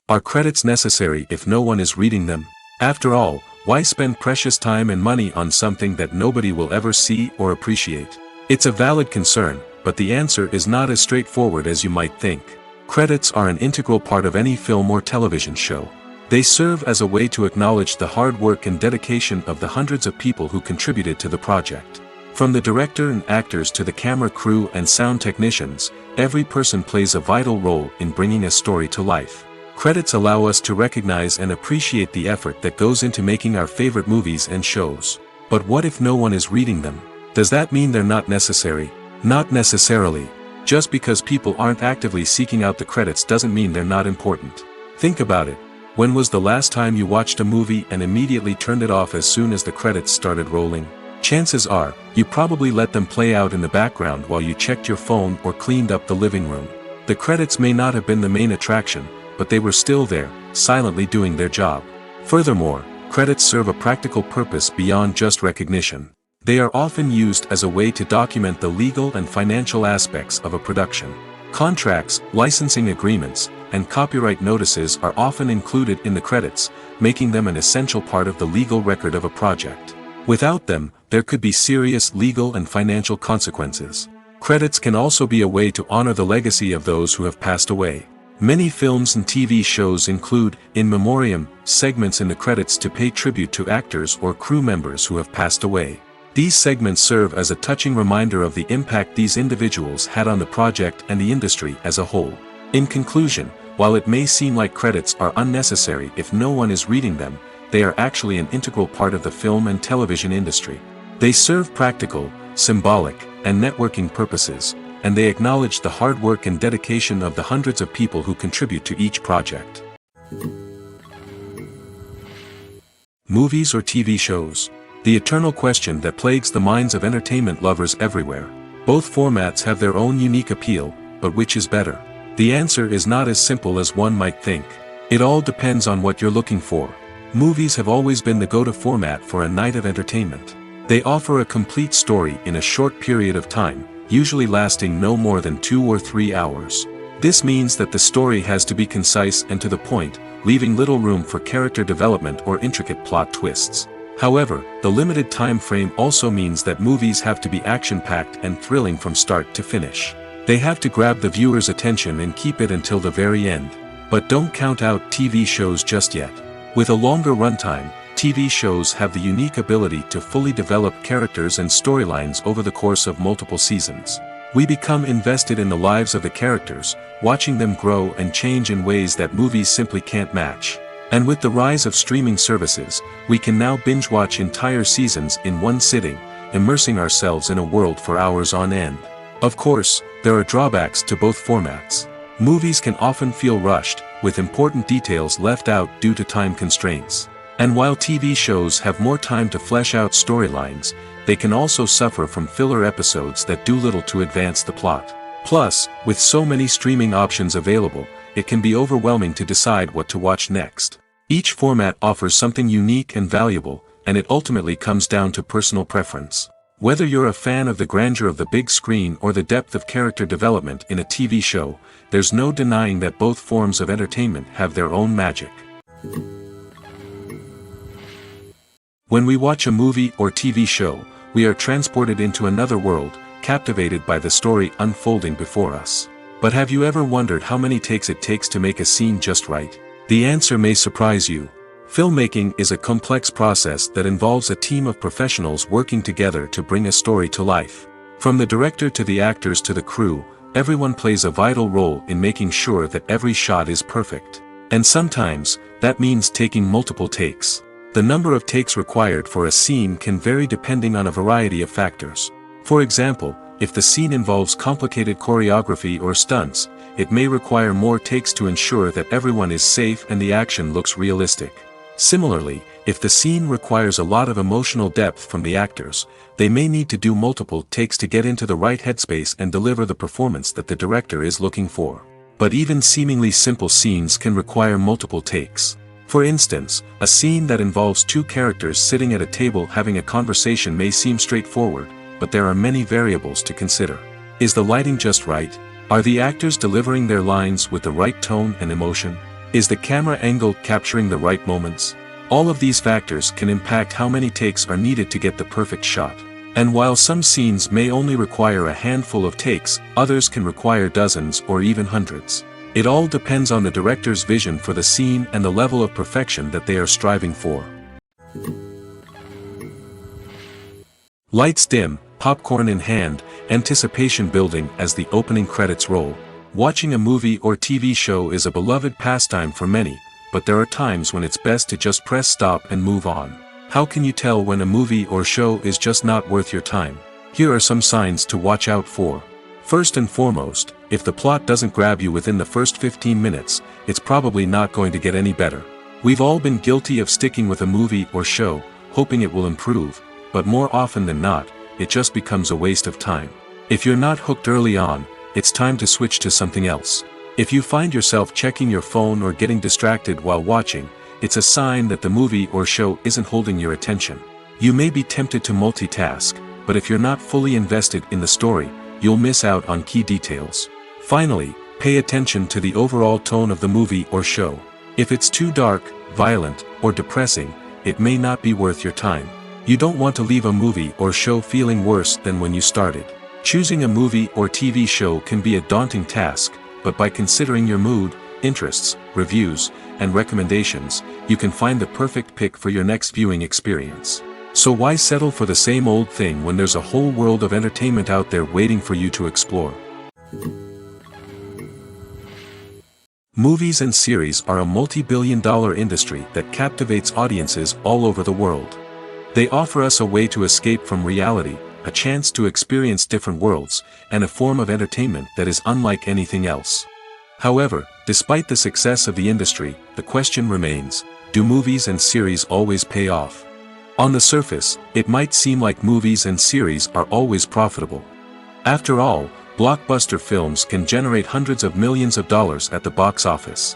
Are credits necessary if no one is reading them? After all, why spend precious time and money on something that nobody will ever see or appreciate? It's a valid concern, but the answer is not as straightforward as you might think. Credits are an integral part of any film or television show. They serve as a way to acknowledge the hard work and dedication of the hundreds of people who contributed to the project. From the director and actors to the camera crew and sound technicians, every person plays a vital role in bringing a story to life. Credits allow us to recognize and appreciate the effort that goes into making our favorite movies and shows. But what if no one is reading them? Does that mean they're not necessary? Not necessarily. Just because people aren't actively seeking out the credits doesn't mean they're not important. Think about it. When was the last time you watched a movie and immediately turned it off as soon as the credits started rolling? Chances are, you probably let them play out in the background while you checked your phone or cleaned up the living room. The credits may not have been the main attraction, but they were still there, silently doing their job. Furthermore, credits serve a practical purpose beyond just recognition. They are often used as a way to document the legal and financial aspects of a production. Contracts, licensing agreements, and copyright notices are often included in the credits, making them an essential part of the legal record of a project. Without them, there could be serious legal and financial consequences. Credits can also be a way to honor the legacy of those who have passed away. Many films and TV shows include, in memoriam, segments in the credits to pay tribute to actors or crew members who have passed away. These segments serve as a touching reminder of the impact these individuals had on the project and the industry as a whole. In conclusion, while it may seem like credits are unnecessary if no one is reading them, they are actually an integral part of the film and television industry. They serve practical, symbolic, and networking purposes, and they acknowledge the hard work and dedication of the hundreds of people who contribute to each project. Movies or TV shows? The eternal question that plagues the minds of entertainment lovers everywhere. Both formats have their own unique appeal, but which is better? The answer is not as simple as one might think. It all depends on what you're looking for. Movies have always been the go-to format for a night of entertainment. They offer a complete story in a short period of time, usually lasting no more than 2 or 3 hours. This means that the story has to be concise and to the point, leaving little room for character development or intricate plot twists. However, the limited time frame also means that movies have to be action-packed and thrilling from start to finish. They have to grab the viewer's attention and keep it until the very end. But don't count out TV shows just yet. With a longer runtime, TV shows have the unique ability to fully develop characters and storylines over the course of multiple seasons. We become invested in the lives of the characters, watching them grow and change in ways that movies simply can't match. And with the rise of streaming services, we can now binge-watch entire seasons in one sitting, immersing ourselves in a world for hours on end. Of course, there are drawbacks to both formats. Movies can often feel rushed, with important details left out due to time constraints. And while TV shows have more time to flesh out storylines, they can also suffer from filler episodes that do little to advance the plot. Plus, with so many streaming options available, it can be overwhelming to decide what to watch next. Each format offers something unique and valuable, and it ultimately comes down to personal preference. Whether you're a fan of the grandeur of the big screen or the depth of character development in a TV show, there's no denying that both forms of entertainment have their own magic. When we watch a movie or TV show, we are transported into another world, captivated by the story unfolding before us. But have you ever wondered how many takes it takes to make a scene just right? The answer may surprise you. Filmmaking is a complex process that involves a team of professionals working together to bring a story to life. From the director to the actors to the crew, everyone plays a vital role in making sure that every shot is perfect. And sometimes, that means taking multiple takes. The number of takes required for a scene can vary depending on a variety of factors. For example, if the scene involves complicated choreography or stunts, it may require more takes to ensure that everyone is safe and the action looks realistic. Similarly, if the scene requires a lot of emotional depth from the actors, they may need to do multiple takes to get into the right headspace and deliver the performance that the director is looking for. But even seemingly simple scenes can require multiple takes. For instance, a scene that involves two characters sitting at a table having a conversation may seem straightforward, but there are many variables to consider. Is the lighting just right? Are the actors delivering their lines with the right tone and emotion? Is the camera angle capturing the right moments? All of these factors can impact how many takes are needed to get the perfect shot. And while some scenes may only require a handful of takes, others can require dozens or even hundreds. It all depends on the director's vision for the scene and the level of perfection that they are striving for. Lights dim, popcorn in hand, anticipation building as the opening credits roll. Watching a movie or TV show is a beloved pastime for many, but there are times when it's best to just press stop and move on. How can you tell when a movie or show is just not worth your time? Here are some signs to watch out for. First and foremost, if the plot doesn't grab you within the first 15 minutes, it's probably not going to get any better. We've all been guilty of sticking with a movie or show, hoping it will improve, but more often than not, it just becomes a waste of time. If you're not hooked early on, it's time to switch to something else. If you find yourself checking your phone or getting distracted while watching, it's a sign that the movie or show isn't holding your attention. You may be tempted to multitask, but if you're not fully invested in the story, you'll miss out on key details. Finally, pay attention to the overall tone of the movie or show. If it's too dark, violent, or depressing, it may not be worth your time. You don't want to leave a movie or show feeling worse than when you started. Choosing a movie or TV show can be a daunting task, but by considering your mood, interests, reviews, and recommendations, you can find the perfect pick for your next viewing experience. So why settle for the same old thing when there's a whole world of entertainment out there waiting for you to explore? Movies and series are a multi-billion-dollar industry that captivates audiences all over the world. They offer us a way to escape from reality, a chance to experience different worlds, and a form of entertainment that is unlike anything else. However, despite the success of the industry, the question remains, do movies and series always pay off? On the surface, it might seem like movies and series are always profitable. After all, blockbuster films can generate hundreds of millions of dollars at the box office.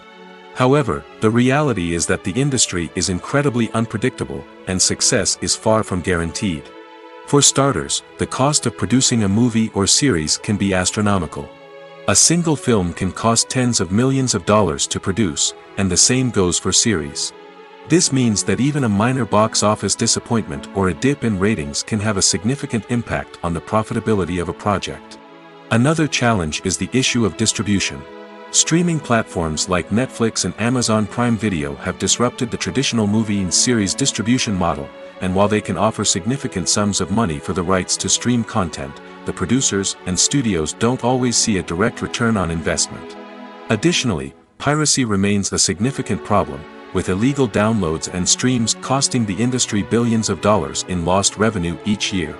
However, the reality is that the industry is incredibly unpredictable, and success is far from guaranteed. For starters, the cost of producing a movie or series can be astronomical. A single film can cost tens of millions of dollars to produce, and the same goes for series. This means that even a minor box office disappointment or a dip in ratings can have a significant impact on the profitability of a project. Another challenge is the issue of distribution. Streaming platforms like Netflix and Amazon Prime Video have disrupted the traditional movie and series distribution model, and while they can offer significant sums of money for the rights to stream content, the producers and studios don't always see a direct return on investment. Additionally, piracy remains a significant problem, with illegal downloads and streams costing the industry billions of dollars in lost revenue each year.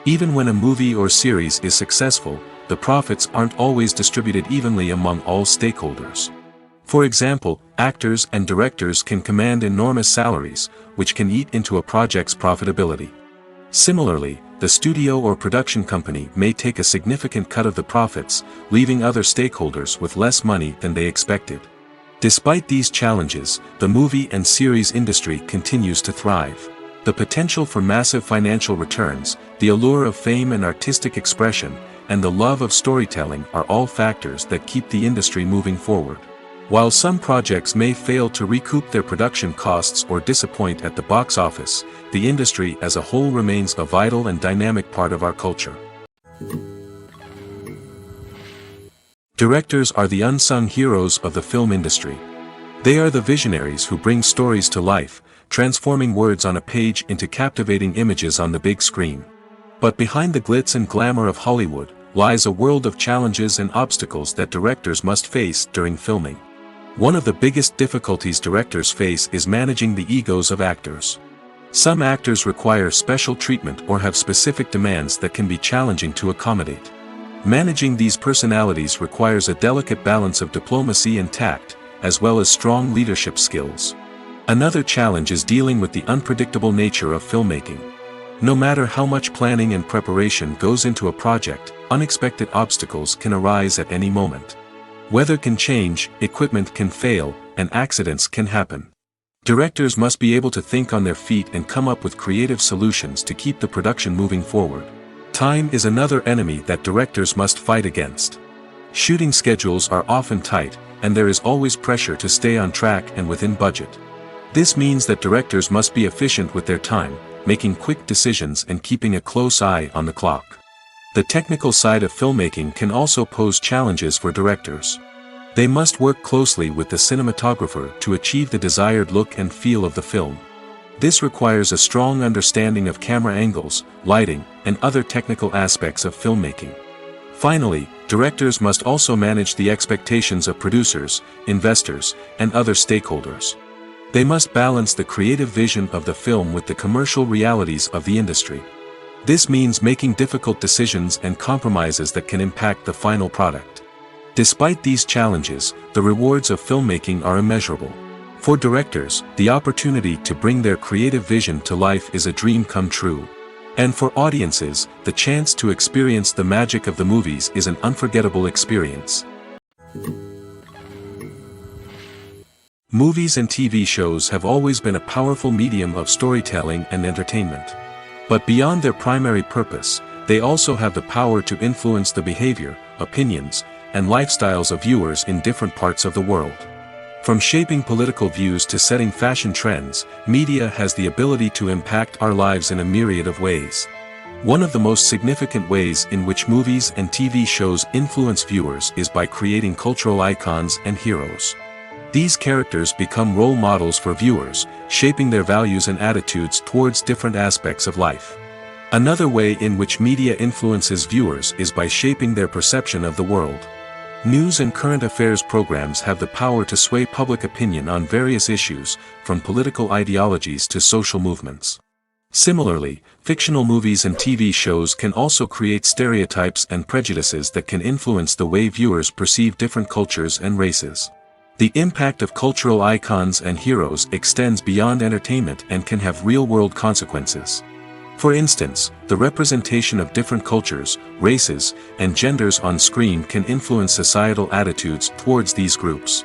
Even when a movie or series is successful, the profits aren't always distributed evenly among all stakeholders. For example, actors and directors can command enormous salaries, which can eat into a project's profitability. Similarly, the studio or production company may take a significant cut of the profits, leaving other stakeholders with less money than they expected. Despite these challenges, the movie and series industry continues to thrive. The potential for massive financial returns, the allure of fame and artistic expression, and the love of storytelling are all factors that keep the industry moving forward. While some projects may fail to recoup their production costs or disappoint at the box office, the industry as a whole remains a vital and dynamic part of our culture. Directors are the unsung heroes of the film industry. They are the visionaries who bring stories to life, transforming words on a page into captivating images on the big screen. But behind the glitz and glamour of Hollywood lies a world of challenges and obstacles that directors must face during filming. One of the biggest difficulties directors face is managing the egos of actors. Some actors require special treatment or have specific demands that can be challenging to accommodate. Managing these personalities requires a delicate balance of diplomacy and tact, as well as strong leadership skills. Another challenge is dealing with the unpredictable nature of filmmaking. No matter how much planning and preparation goes into a project, unexpected obstacles can arise at any moment. Weather can change, equipment can fail, and accidents can happen. Directors must be able to think on their feet and come up with creative solutions to keep the production moving forward. Time is another enemy that directors must fight against. Shooting schedules are often tight, and there is always pressure to stay on track and within budget. This means that directors must be efficient with their time, making quick decisions and keeping a close eye on the clock. The technical side of filmmaking can also pose challenges for directors. They must work closely with the cinematographer to achieve the desired look and feel of the film. This requires a strong understanding of camera angles, lighting, and other technical aspects of filmmaking. Finally, directors must also manage the expectations of producers, investors, and other stakeholders. They must balance the creative vision of the film with the commercial realities of the industry. This means making difficult decisions and compromises that can impact the final product. Despite these challenges, the rewards of filmmaking are immeasurable. For directors, the opportunity to bring their creative vision to life is a dream come true. And for audiences, the chance to experience the magic of the movies is an unforgettable experience. Movies and TV shows have always been a powerful medium of storytelling and entertainment. But beyond their primary purpose, they also have the power to influence the behavior, opinions, and lifestyles of viewers in different parts of the world. From shaping political views to setting fashion trends, media has the ability to impact our lives in a myriad of ways. One of the most significant ways in which movies and TV shows influence viewers is by creating cultural icons and heroes. These characters become role models for viewers, shaping their values and attitudes towards different aspects of life. Another way in which media influences viewers is by shaping their perception of the world. News and current affairs programs have the power to sway public opinion on various issues, from political ideologies to social movements. Similarly, fictional movies and TV shows can also create stereotypes and prejudices that can influence the way viewers perceive different cultures and races. The impact of cultural icons and heroes extends beyond entertainment and can have real-world consequences. For instance, the representation of different cultures, races, and genders on screen can influence societal attitudes towards these groups.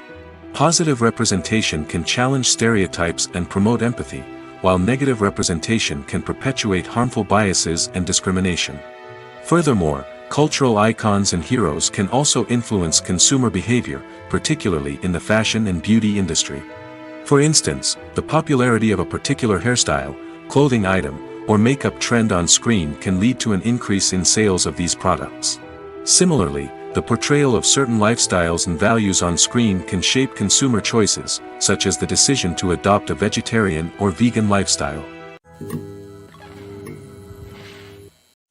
Positive representation can challenge stereotypes and promote empathy, while negative representation can perpetuate harmful biases and discrimination. Furthermore, cultural icons and heroes can also influence consumer behavior, particularly in the fashion and beauty industry. For instance, the popularity of a particular hairstyle, clothing item, or makeup trend on screen can lead to an increase in sales of these products. Similarly, the portrayal of certain lifestyles and values on screen can shape consumer choices, such as the decision to adopt a vegetarian or vegan lifestyle.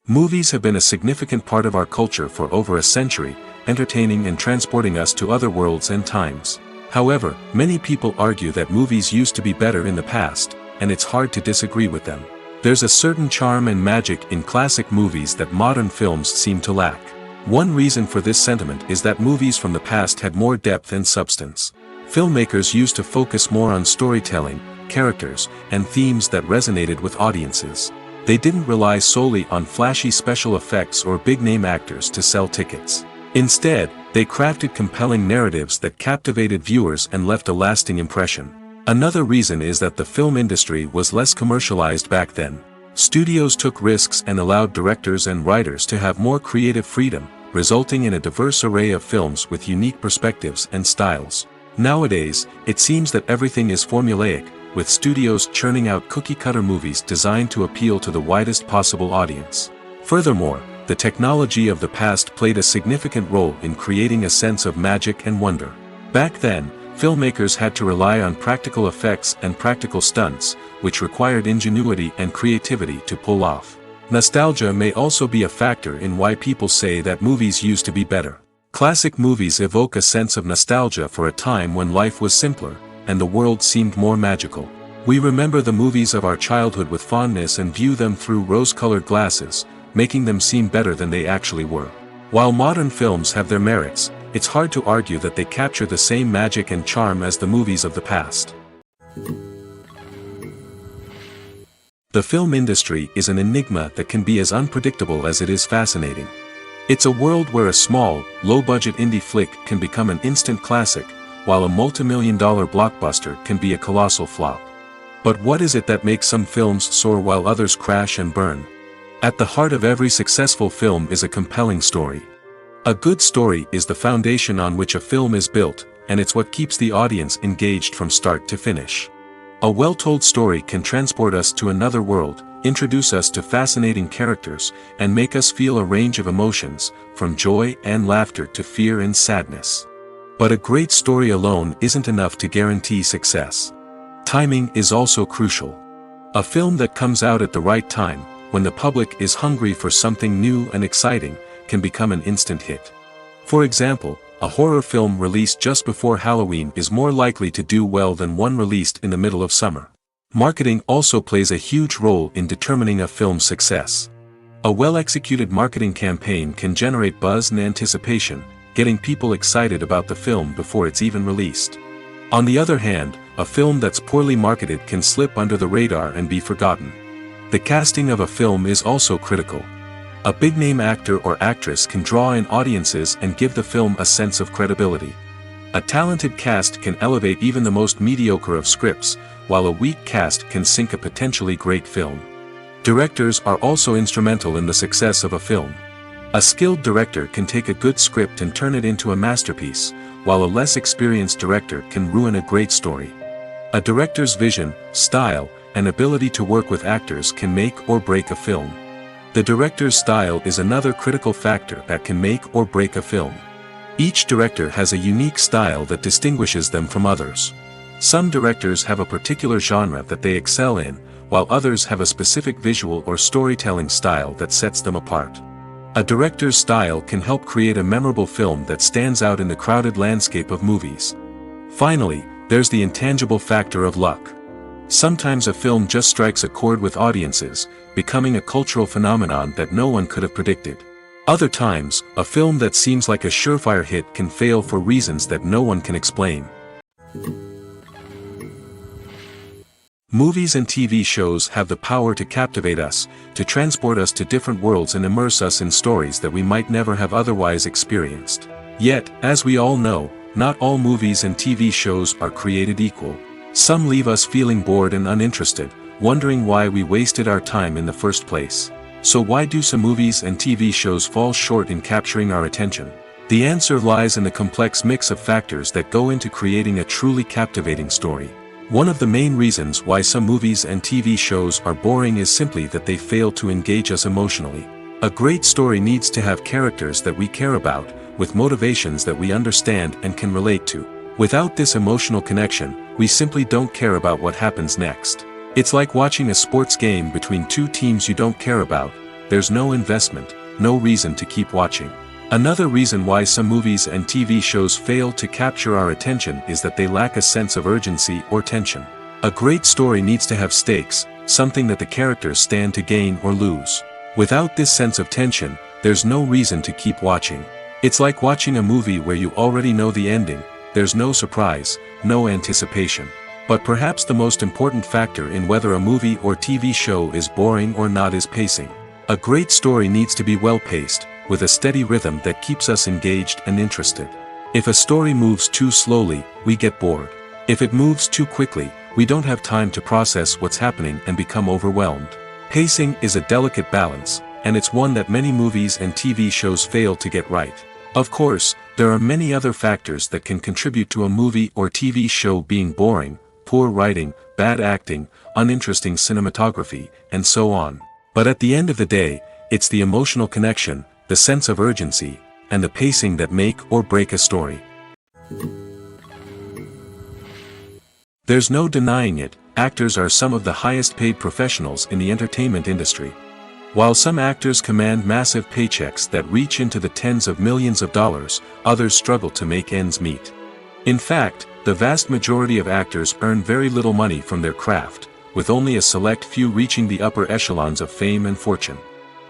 Movies have been a significant part of our culture for over a century, entertaining and transporting us to other worlds and times. However, many people argue that movies used to be better in the past, and it's hard to disagree with them. There's a certain charm and magic in classic movies that modern films seem to lack. One reason for this sentiment is that movies from the past had more depth and substance. Filmmakers used to focus more on storytelling, characters, and themes that resonated with audiences. They didn't rely solely on flashy special effects or big-name actors to sell tickets. Instead, they crafted compelling narratives that captivated viewers and left a lasting impression. Another reason is that the film industry was less commercialized back then. Studios took risks and allowed directors and writers to have more creative freedom, resulting in a diverse array of films with unique perspectives and styles. Nowadays, it seems that everything is formulaic, with studios churning out cookie-cutter movies designed to appeal to the widest possible audience. Furthermore, the technology of the past played a significant role in creating a sense of magic and wonder. Back then, filmmakers had to rely on practical effects and practical stunts, which required ingenuity and creativity to pull off. Nostalgia may also be a factor in why people say that movies used to be better. Classic movies evoke a sense of nostalgia for a time when life was simpler, and the world seemed more magical. We remember the movies of our childhood with fondness and view them through rose-colored glasses, making them seem better than they actually were. While modern films have their merits, it's hard to argue that they capture the same magic and charm as the movies of the past. The film industry is an enigma that can be as unpredictable as it is fascinating. It's a world where a small, low-budget indie flick can become an instant classic, while a multi-million-dollar blockbuster can be a colossal flop. But what is it that makes some films soar while others crash and burn? At the heart of every successful film is a compelling story. A good story is the foundation on which a film is built, and it's what keeps the audience engaged from start to finish. A well-told story can transport us to another world, introduce us to fascinating characters, and make us feel a range of emotions, from joy and laughter to fear and sadness. But a great story alone isn't enough to guarantee success. Timing is also crucial. A film that comes out at the right time, when the public is hungry for something new and exciting, can become an instant hit. For example, a horror film released just before Halloween is more likely to do well than one released in the middle of summer. Marketing also plays a huge role in determining a film's success. A well-executed marketing campaign can generate buzz and anticipation, getting people excited about the film before it's even released. On the other hand, a film that's poorly marketed can slip under the radar and be forgotten. The casting of a film is also critical. A big-name actor or actress can draw in audiences and give the film a sense of credibility. A talented cast can elevate even the most mediocre of scripts, while a weak cast can sink a potentially great film. Directors are also instrumental in the success of a film. A skilled director can take a good script and turn it into a masterpiece, while a less experienced director can ruin a great story. A director's vision, style, and ability to work with actors can make or break a film. The director's style is another critical factor that can make or break a film. Each director has a unique style that distinguishes them from others. Some directors have a particular genre that they excel in, while others have a specific visual or storytelling style that sets them apart. A director's style can help create a memorable film that stands out in the crowded landscape of movies. Finally, there's the intangible factor of luck. Sometimes a film just strikes a chord with audiences, becoming a cultural phenomenon that no one could have predicted. Other times, a film that seems like a surefire hit can fail for reasons that no one can explain. Movies and TV shows have the power to captivate us, to transport us to different worlds and immerse us in stories that we might never have otherwise experienced. Yet, as we all know, not all movies and TV shows are created equal. Some leave us feeling bored and uninterested, wondering why we wasted our time in the first place. So why do some movies and TV shows fall short in capturing our attention? The answer lies in the complex mix of factors that go into creating a truly captivating story. One of the main reasons why some movies and TV shows are boring is simply that they fail to engage us emotionally. A great story needs to have characters that we care about, with motivations that we understand and can relate to. Without this emotional connection, we simply don't care about what happens next. It's like watching a sports game between two teams you don't care about. There's no investment, no reason to keep watching. Another reason why some movies and TV shows fail to capture our attention is that they lack a sense of urgency or tension. A great story needs to have stakes, something that the characters stand to gain or lose. Without this sense of tension, there's no reason to keep watching. It's like watching a movie where you already know the ending, there's no surprise, no anticipation. But perhaps the most important factor in whether a movie or TV show is boring or not is pacing. A great story needs to be well-paced, with a steady rhythm that keeps us engaged and interested. If a story moves too slowly, we get bored. If it moves too quickly, we don't have time to process what's happening and become overwhelmed. Pacing is a delicate balance, and it's one that many movies and TV shows fail to get right. Of course, there are many other factors that can contribute to a movie or TV show being boring: poor writing, bad acting, uninteresting cinematography, and so on. But at the end of the day, it's the emotional connection, the sense of urgency, and the pacing that make or break a story. There's no denying it, actors are some of the highest paid professionals in the entertainment industry. While some actors command massive paychecks that reach into the tens of millions of dollars, others struggle to make ends meet. In fact, the vast majority of actors earn very little money from their craft, with only a select few reaching the upper echelons of fame and fortune.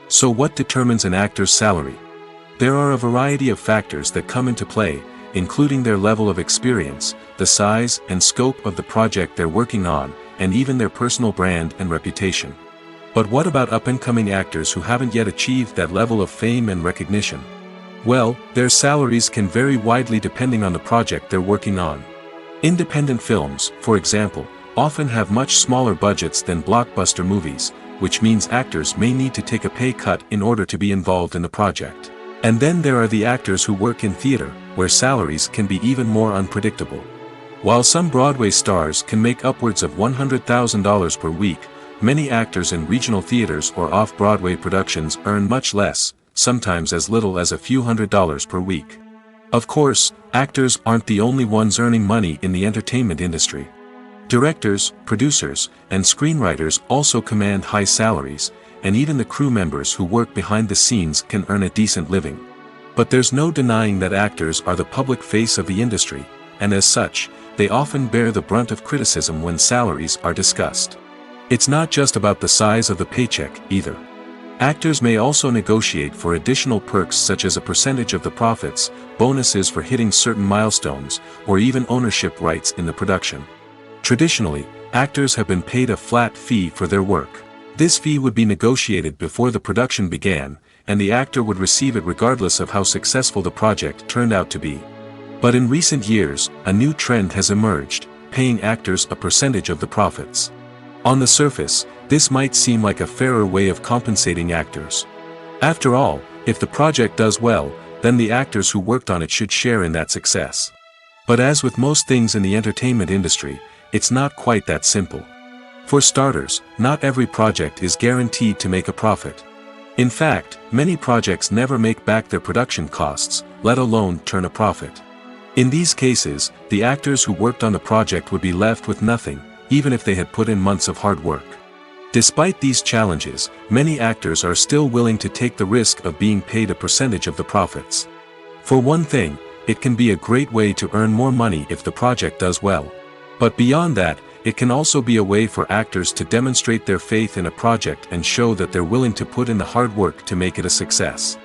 So what determines an actor's salary? There are a variety of factors that come into play, including their level of experience, the size and scope of the project they're working on, and even their personal brand and reputation. But what about up-and-coming actors who haven't yet achieved that level of fame and recognition? Well, their salaries can vary widely depending on the project they're working on. Independent films, for example, often have much smaller budgets than blockbuster movies, which means actors may need to take a pay cut in order to be involved in the project. And then there are the actors who work in theater, where salaries can be even more unpredictable. While some Broadway stars can make upwards of $100,000 per week, many actors in regional theaters or off-Broadway productions earn much less, sometimes as little as a few $100s per week. Of course, actors aren't the only ones earning money in the entertainment industry. Directors, producers, and screenwriters also command high salaries, and even the crew members who work behind the scenes can earn a decent living. But there's no denying that actors are the public face of the industry, and as such, they often bear the brunt of criticism when salaries are discussed. It's not just about the size of the paycheck, either. Actors may also negotiate for additional perks such as a percentage of the profits, bonuses for hitting certain milestones, or even ownership rights in the production. Traditionally, actors have been paid a flat fee for their work. This fee would be negotiated before the production began, and the actor would receive it regardless of how successful the project turned out to be. But in recent years, a new trend has emerged, paying actors a percentage of the profits. On the surface, this might seem like a fairer way of compensating actors. After all, if the project does well, then the actors who worked on it should share in that success. But as with most things in the entertainment industry, it's not quite that simple. For starters, not every project is guaranteed to make a profit. In fact, many projects never make back their production costs, let alone turn a profit. In these cases, the actors who worked on the project would be left with nothing, even if they had put in months of hard work. Despite these challenges, many actors are still willing to take the risk of being paid a percentage of the profits. For one thing, it can be a great way to earn more money if the project does well. But beyond that, it can also be a way for actors to demonstrate their faith in a project and show that they're willing to put in the hard work to make it a success.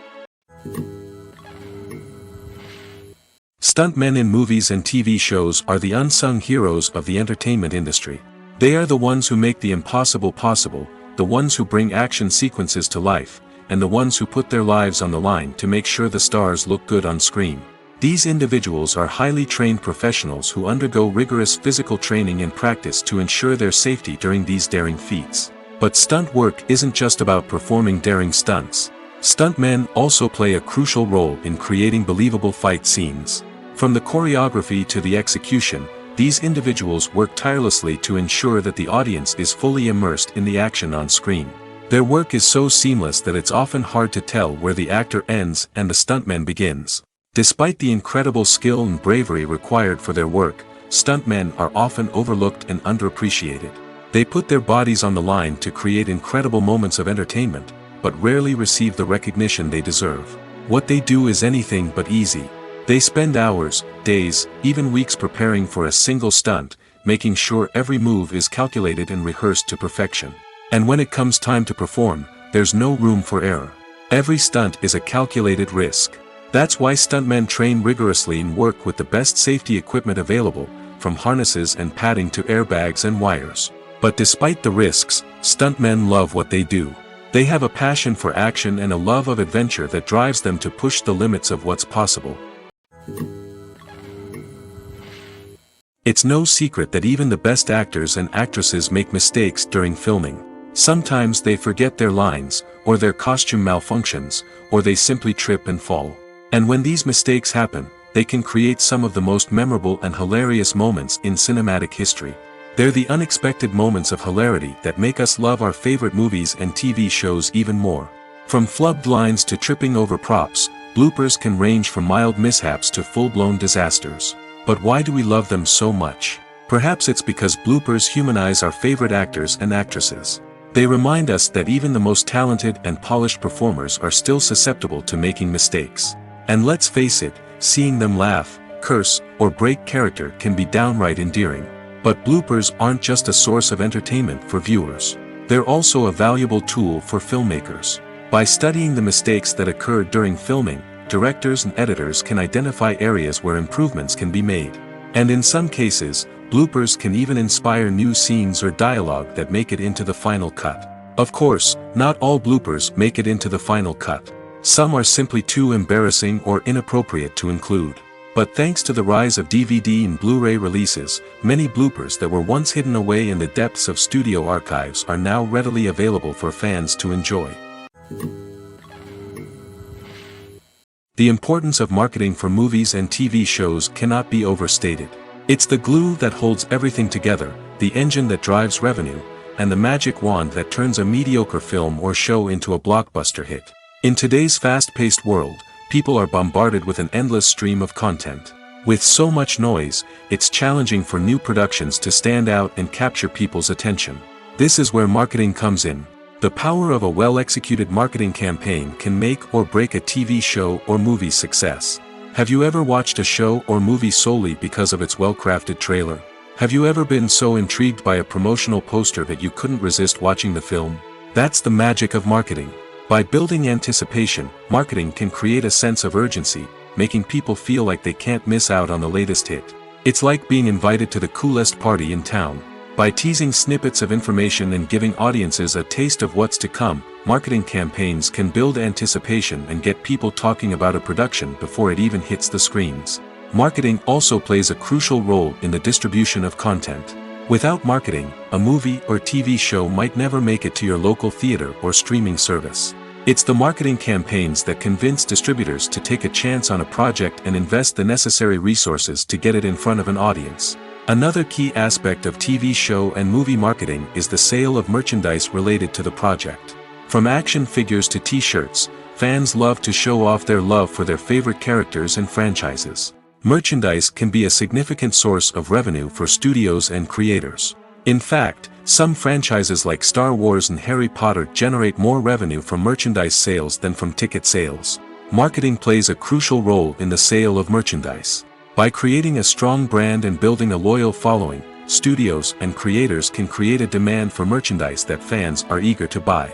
Stuntmen in movies and TV shows are the unsung heroes of the entertainment industry. They are the ones who make the impossible possible, the ones who bring action sequences to life, and the ones who put their lives on the line to make sure the stars look good on screen. These individuals are highly trained professionals who undergo rigorous physical training and practice to ensure their safety during these daring feats. But stunt work isn't just about performing daring stunts. Stuntmen also play a crucial role in creating believable fight scenes. From the choreography to the execution, these individuals work tirelessly to ensure that the audience is fully immersed in the action on screen. Their work is so seamless that it's often hard to tell where the actor ends and the stuntman begins. Despite the incredible skill and bravery required for their work, stuntmen are often overlooked and underappreciated. They put their bodies on the line to create incredible moments of entertainment, but rarely receive the recognition they deserve. What they do is anything but easy. They spend hours, days, even weeks preparing for a single stunt, making sure every move is calculated and rehearsed to perfection. And when it comes time to perform, there's no room for error. Every stunt is a calculated risk. That's why stuntmen train rigorously and work with the best safety equipment available, from harnesses and padding to airbags and wires. But despite the risks, stuntmen love what they do. They have a passion for action and a love of adventure that drives them to push the limits of what's possible. It's no secret that even the best actors and actresses make mistakes during filming. Sometimes they forget their lines, or their costume malfunctions, or they simply trip and fall. And when these mistakes happen, they can create some of the most memorable and hilarious moments in cinematic history. They're the unexpected moments of hilarity that make us love our favorite movies and TV shows even more. From flubbed lines to tripping over props, bloopers can range from mild mishaps to full-blown disasters. But why do we love them so much? Perhaps it's because bloopers humanize our favorite actors and actresses. They remind us that even the most talented and polished performers are still susceptible to making mistakes. And let's face it, seeing them laugh, curse, or break character can be downright endearing. But bloopers aren't just a source of entertainment for viewers. They're also a valuable tool for filmmakers. By studying the mistakes that occur during filming, directors and editors can identify areas where improvements can be made. And in some cases, bloopers can even inspire new scenes or dialogue that make it into the final cut. Of course, not all bloopers make it into the final cut. Some are simply too embarrassing or inappropriate to include. But thanks to the rise of DVD and Blu-ray releases, many bloopers that were once hidden away in the depths of studio archives are now readily available for fans to enjoy. The importance of marketing for movies and TV shows cannot be overstated. It's the glue that holds everything together, the engine that drives revenue, and the magic wand that turns a mediocre film or show into a blockbuster hit. In today's fast-paced world, people are bombarded with an endless stream of content. With so much noise, it's challenging for new productions to stand out and capture people's attention. This is where marketing comes in. The power of a well-executed marketing campaign can make or break a TV show or movie's success. Have you ever watched a show or movie solely because of its well-crafted trailer? Have you ever been so intrigued by a promotional poster that you couldn't resist watching the film? That's the magic of marketing. By building anticipation, marketing can create a sense of urgency, making people feel like they can't miss out on the latest hit. It's like being invited to the coolest party in town. By teasing snippets of information and giving audiences a taste of what's to come, marketing campaigns can build anticipation and get people talking about a production before it even hits the screens. Marketing also plays a crucial role in the distribution of content. Without marketing, a movie or TV show might never make it to your local theater or streaming service. It's the marketing campaigns that convince distributors to take a chance on a project and invest the necessary resources to get it in front of an audience. Another key aspect of TV show and movie marketing is the sale of merchandise related to the project. From action figures to t-shirts, fans love to show off their love for their favorite characters and franchises. Merchandise can be a significant source of revenue for studios and creators. In fact, some franchises like Star Wars and Harry Potter generate more revenue from merchandise sales than from ticket sales. Marketing plays a crucial role in the sale of merchandise. By creating a strong brand and building a loyal following, studios and creators can create a demand for merchandise that fans are eager to buy.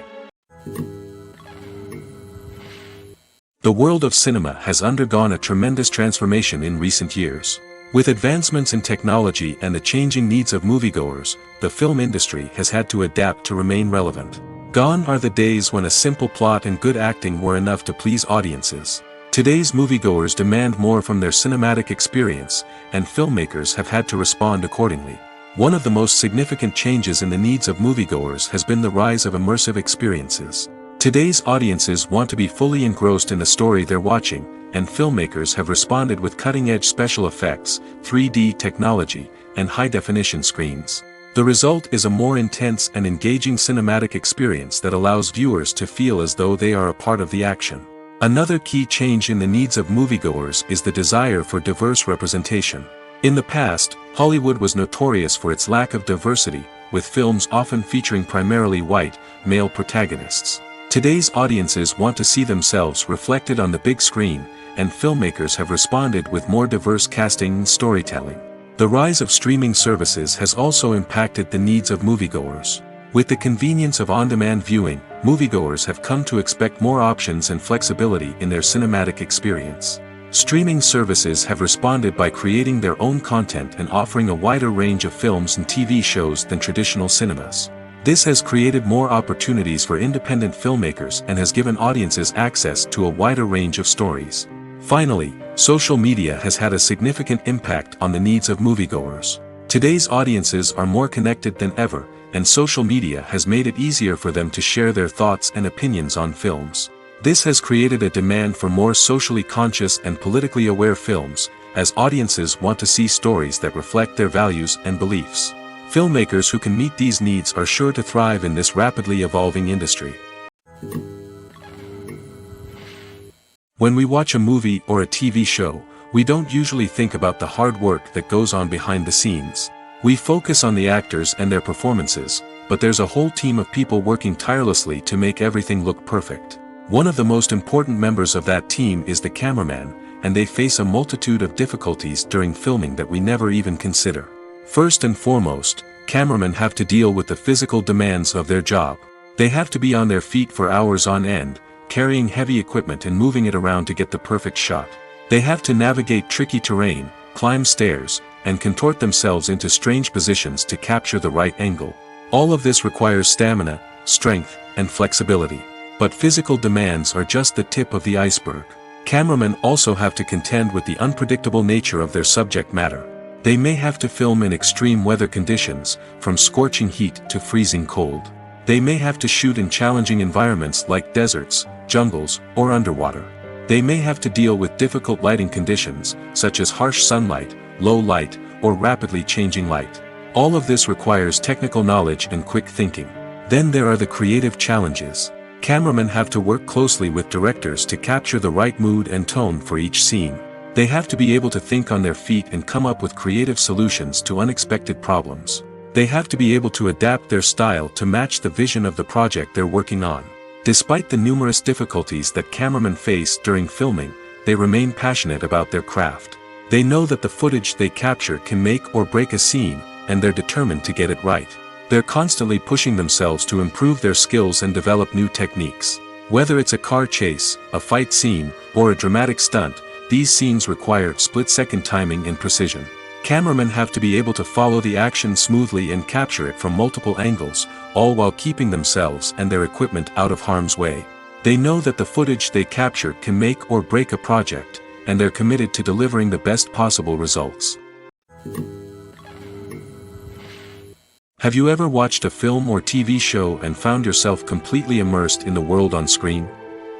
The world of cinema has undergone a tremendous transformation in recent years. With advancements in technology and the changing needs of moviegoers, the film industry has had to adapt to remain relevant. Gone are the days when a simple plot and good acting were enough to please audiences. Today's moviegoers demand more from their cinematic experience, and filmmakers have had to respond accordingly. One of the most significant changes in the needs of moviegoers has been the rise of immersive experiences. Today's audiences want to be fully engrossed in the story they're watching, and filmmakers have responded with cutting-edge special effects, 3D technology, and high-definition screens. The result is a more intense and engaging cinematic experience that allows viewers to feel as though they are a part of the action. Another key change in the needs of moviegoers is the desire for diverse representation. In the past, Hollywood was notorious for its lack of diversity, with films often featuring primarily white, male protagonists. Today's audiences want to see themselves reflected on the big screen, and filmmakers have responded with more diverse casting and storytelling. The rise of streaming services has also impacted the needs of moviegoers. With the convenience of on-demand viewing, moviegoers have come to expect more options and flexibility in their cinematic experience. Streaming services have responded by creating their own content and offering a wider range of films and TV shows than traditional cinemas. This has created more opportunities for independent filmmakers and has given audiences access to a wider range of stories. Finally, social media has had a significant impact on the needs of moviegoers. Today's audiences are more connected than ever, and social media has made it easier for them to share their thoughts and opinions on films. This has created a demand for more socially conscious and politically aware films, as audiences want to see stories that reflect their values and beliefs. Filmmakers who can meet these needs are sure to thrive in this rapidly evolving industry. When we watch a movie or a TV show, we don't usually think about the hard work that goes on behind the scenes. We focus on the actors and their performances, but there's a whole team of people working tirelessly to make everything look perfect. One of the most important members of that team is the cameraman, and they face a multitude of difficulties during filming that we never even consider. First and foremost, cameramen have to deal with the physical demands of their job. They have to be on their feet for hours on end, carrying heavy equipment and moving it around to get the perfect shot. They have to navigate tricky terrain, climb stairs, and contort themselves into strange positions to capture the right angle. All of this requires stamina, strength, and flexibility. But physical demands are just the tip of the iceberg. Cameramen also have to contend with the unpredictable nature of their subject matter. They may have to film in extreme weather conditions, from scorching heat to freezing cold. They may have to shoot in challenging environments like deserts, jungles, or underwater. They may have to deal with difficult lighting conditions, such as harsh sunlight, low light, or rapidly changing light. All of this requires technical knowledge and quick thinking. Then there are the creative challenges. Cameramen have to work closely with directors to capture the right mood and tone for each scene. They have to be able to think on their feet and come up with creative solutions to unexpected problems. They have to be able to adapt their style to match the vision of the project they're working on. Despite the numerous difficulties that cameramen face during filming, they remain passionate about their craft. They know that the footage they capture can make or break a scene, and they're determined to get it right. They're constantly pushing themselves to improve their skills and develop new techniques. Whether it's a car chase, a fight scene, or a dramatic stunt, these scenes require split-second timing and precision. Cameramen have to be able to follow the action smoothly and capture it from multiple angles, all while keeping themselves and their equipment out of harm's way. They know that the footage they capture can make or break a project, and they're committed to delivering the best possible results. Have you ever watched a film or TV show and found yourself completely immersed in the world on screen?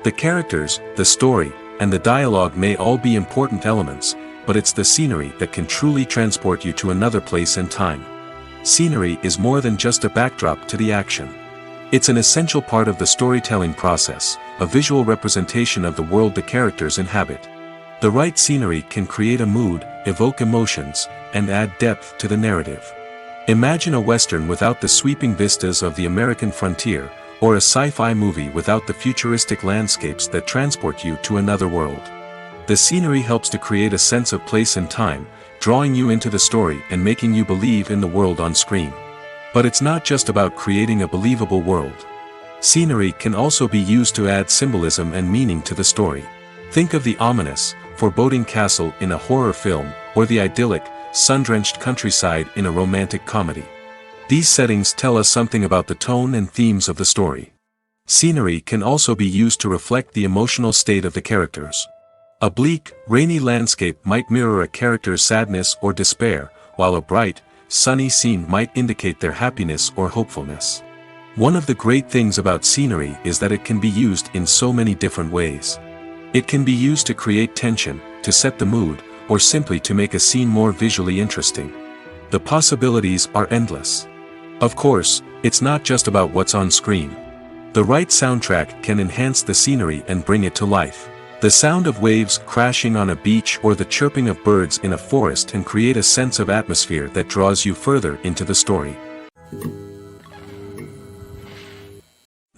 The characters, the story, and the dialogue may all be important elements, but it's the scenery that can truly transport you to another place and time. Scenery is more than just a backdrop to the action. It's an essential part of the storytelling process, a visual representation of the world the characters inhabit. The right scenery can create a mood, evoke emotions, and add depth to the narrative. Imagine a Western without the sweeping vistas of the American frontier, or a sci-fi movie without the futuristic landscapes that transport you to another world. The scenery helps to create a sense of place and time, drawing you into the story and making you believe in the world on screen. But it's not just about creating a believable world. Scenery can also be used to add symbolism and meaning to the story. Think of the ominous, foreboding castle in a horror film, or the idyllic, sun-drenched countryside in a romantic comedy. These settings tell us something about the tone and themes of the story. Scenery can also be used to reflect the emotional state of the characters. A bleak, rainy landscape might mirror a character's sadness or despair, while a bright, sunny scene might indicate their happiness or hopefulness. One of the great things about scenery is that it can be used in so many different ways. It can be used to create tension, to set the mood, or simply to make a scene more visually interesting. The possibilities are endless. Of course, it's not just about what's on screen. The right soundtrack can enhance the scenery and bring it to life. The sound of waves crashing on a beach or the chirping of birds in a forest can create a sense of atmosphere that draws you further into the story.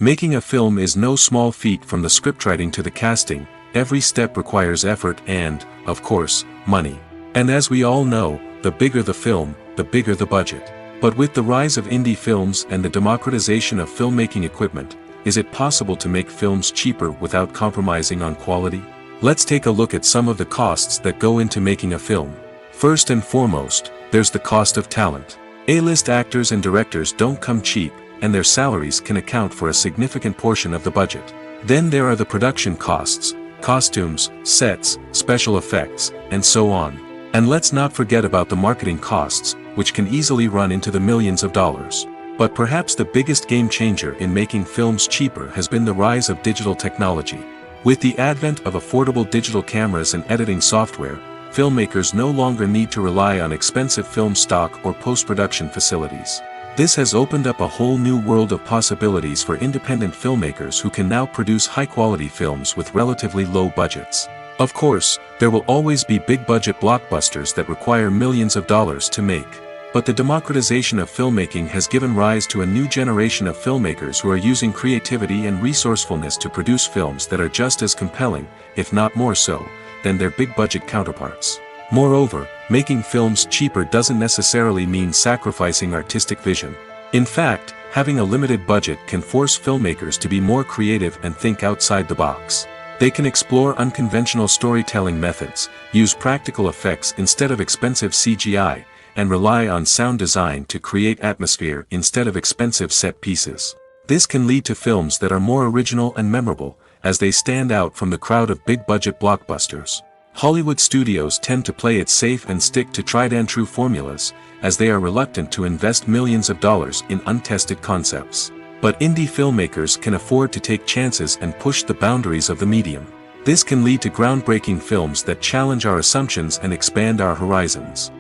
Making a film is no small feat. From the scriptwriting to the casting, every step requires effort and, of course, money. And as we all know, the bigger the film, the bigger the budget. But with the rise of indie films and the democratization of filmmaking equipment, is it possible to make films cheaper without compromising on quality? Let's take a look at some of the costs that go into making a film. First and foremost, there's the cost of talent. A-list actors and directors don't come cheap, and their salaries can account for a significant portion of the budget. Then there are the production costs, costumes, sets, special effects, and so on. And let's not forget about the marketing costs, which can easily run into the millions of dollars. But perhaps the biggest game changer in making films cheaper has been the rise of digital technology. With the advent of affordable digital cameras and editing software, filmmakers no longer need to rely on expensive film stock or post-production facilities. This has opened up a whole new world of possibilities for independent filmmakers who can now produce high-quality films with relatively low budgets. Of course, there will always be big-budget blockbusters that require millions of dollars to make. But the democratization of filmmaking has given rise to a new generation of filmmakers who are using creativity and resourcefulness to produce films that are just as compelling, if not more so, than their big-budget counterparts. Moreover, making films cheaper doesn't necessarily mean sacrificing artistic vision. In fact, having a limited budget can force filmmakers to be more creative and think outside the box. They can explore unconventional storytelling methods, use practical effects instead of expensive CGI, and rely on sound design to create atmosphere instead of expensive set pieces. This can lead to films that are more original and memorable, as they stand out from the crowd of big-budget blockbusters. Hollywood studios tend to play it safe and stick to tried-and-true formulas, as they are reluctant to invest millions of dollars in untested concepts. But indie filmmakers can afford to take chances and push the boundaries of the medium. This can lead to groundbreaking films that challenge our assumptions and expand our horizons.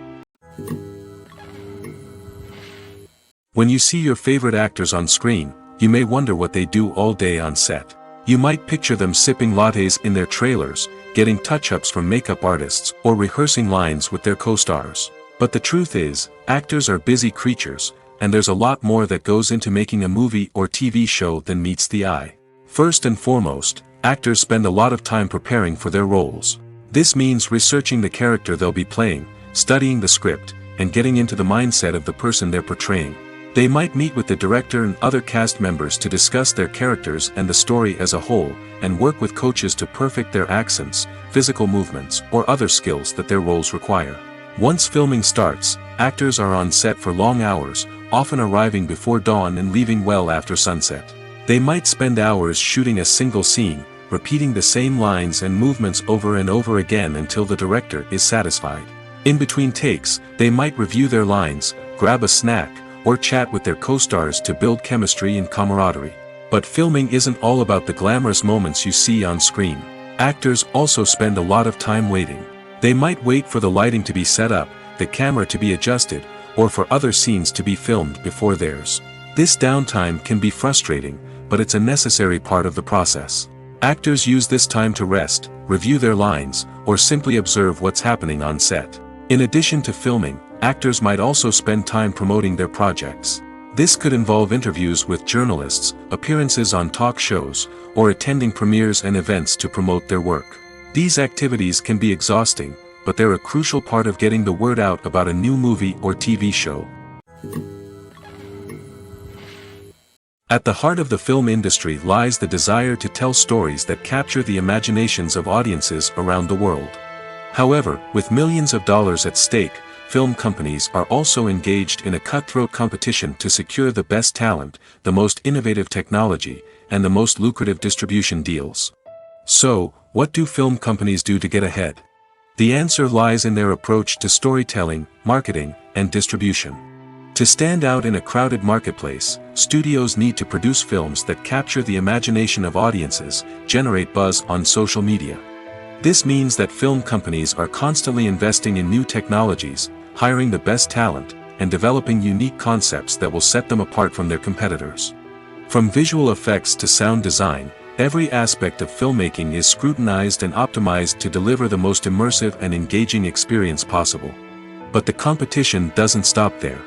When you see your favorite actors on screen, you may wonder what they do all day on set. You might picture them sipping lattes in their trailers, getting touch-ups from makeup artists, or rehearsing lines with their co-stars. But the truth is, actors are busy creatures, and there's a lot more that goes into making a movie or TV show than meets the eye. First and foremost, actors spend a lot of time preparing for their roles. This means researching the character they'll be playing, studying the script, and getting into the mindset of the person they're portraying. They might meet with the director and other cast members to discuss their characters and the story as a whole, and work with coaches to perfect their accents, physical movements, or other skills that their roles require. Once filming starts, actors are on set for long hours, often arriving before dawn and leaving well after sunset. They might spend hours shooting a single scene, repeating the same lines and movements over and over again until the director is satisfied. In between takes, they might review their lines, grab a snack, or chat with their co-stars to build chemistry and camaraderie. But filming isn't all about the glamorous moments you see on screen. Actors also spend a lot of time waiting. They might wait for the lighting to be set up, the camera to be adjusted, or for other scenes to be filmed before theirs. This downtime can be frustrating, but it's a necessary part of the process. Actors use this time to rest, review their lines, or simply observe what's happening on set. In addition to filming, actors might also spend time promoting their projects. This could involve interviews with journalists, appearances on talk shows, or attending premieres and events to promote their work. These activities can be exhausting, but they're a crucial part of getting the word out about a new movie or TV show. At the heart of the film industry lies the desire to tell stories that capture the imaginations of audiences around the world. However, with millions of dollars at stake, film companies are also engaged in a cutthroat competition to secure the best talent, the most innovative technology, and the most lucrative distribution deals. So, what do film companies do to get ahead? The answer lies in their approach to storytelling, marketing, and distribution. To stand out in a crowded marketplace, studios need to produce films that capture the imagination of audiences, generate buzz on social media. This means that film companies are constantly investing in new technologies, hiring the best talent, and developing unique concepts that will set them apart from their competitors. From visual effects to sound design, every aspect of filmmaking is scrutinized and optimized to deliver the most immersive and engaging experience possible. But the competition doesn't stop there.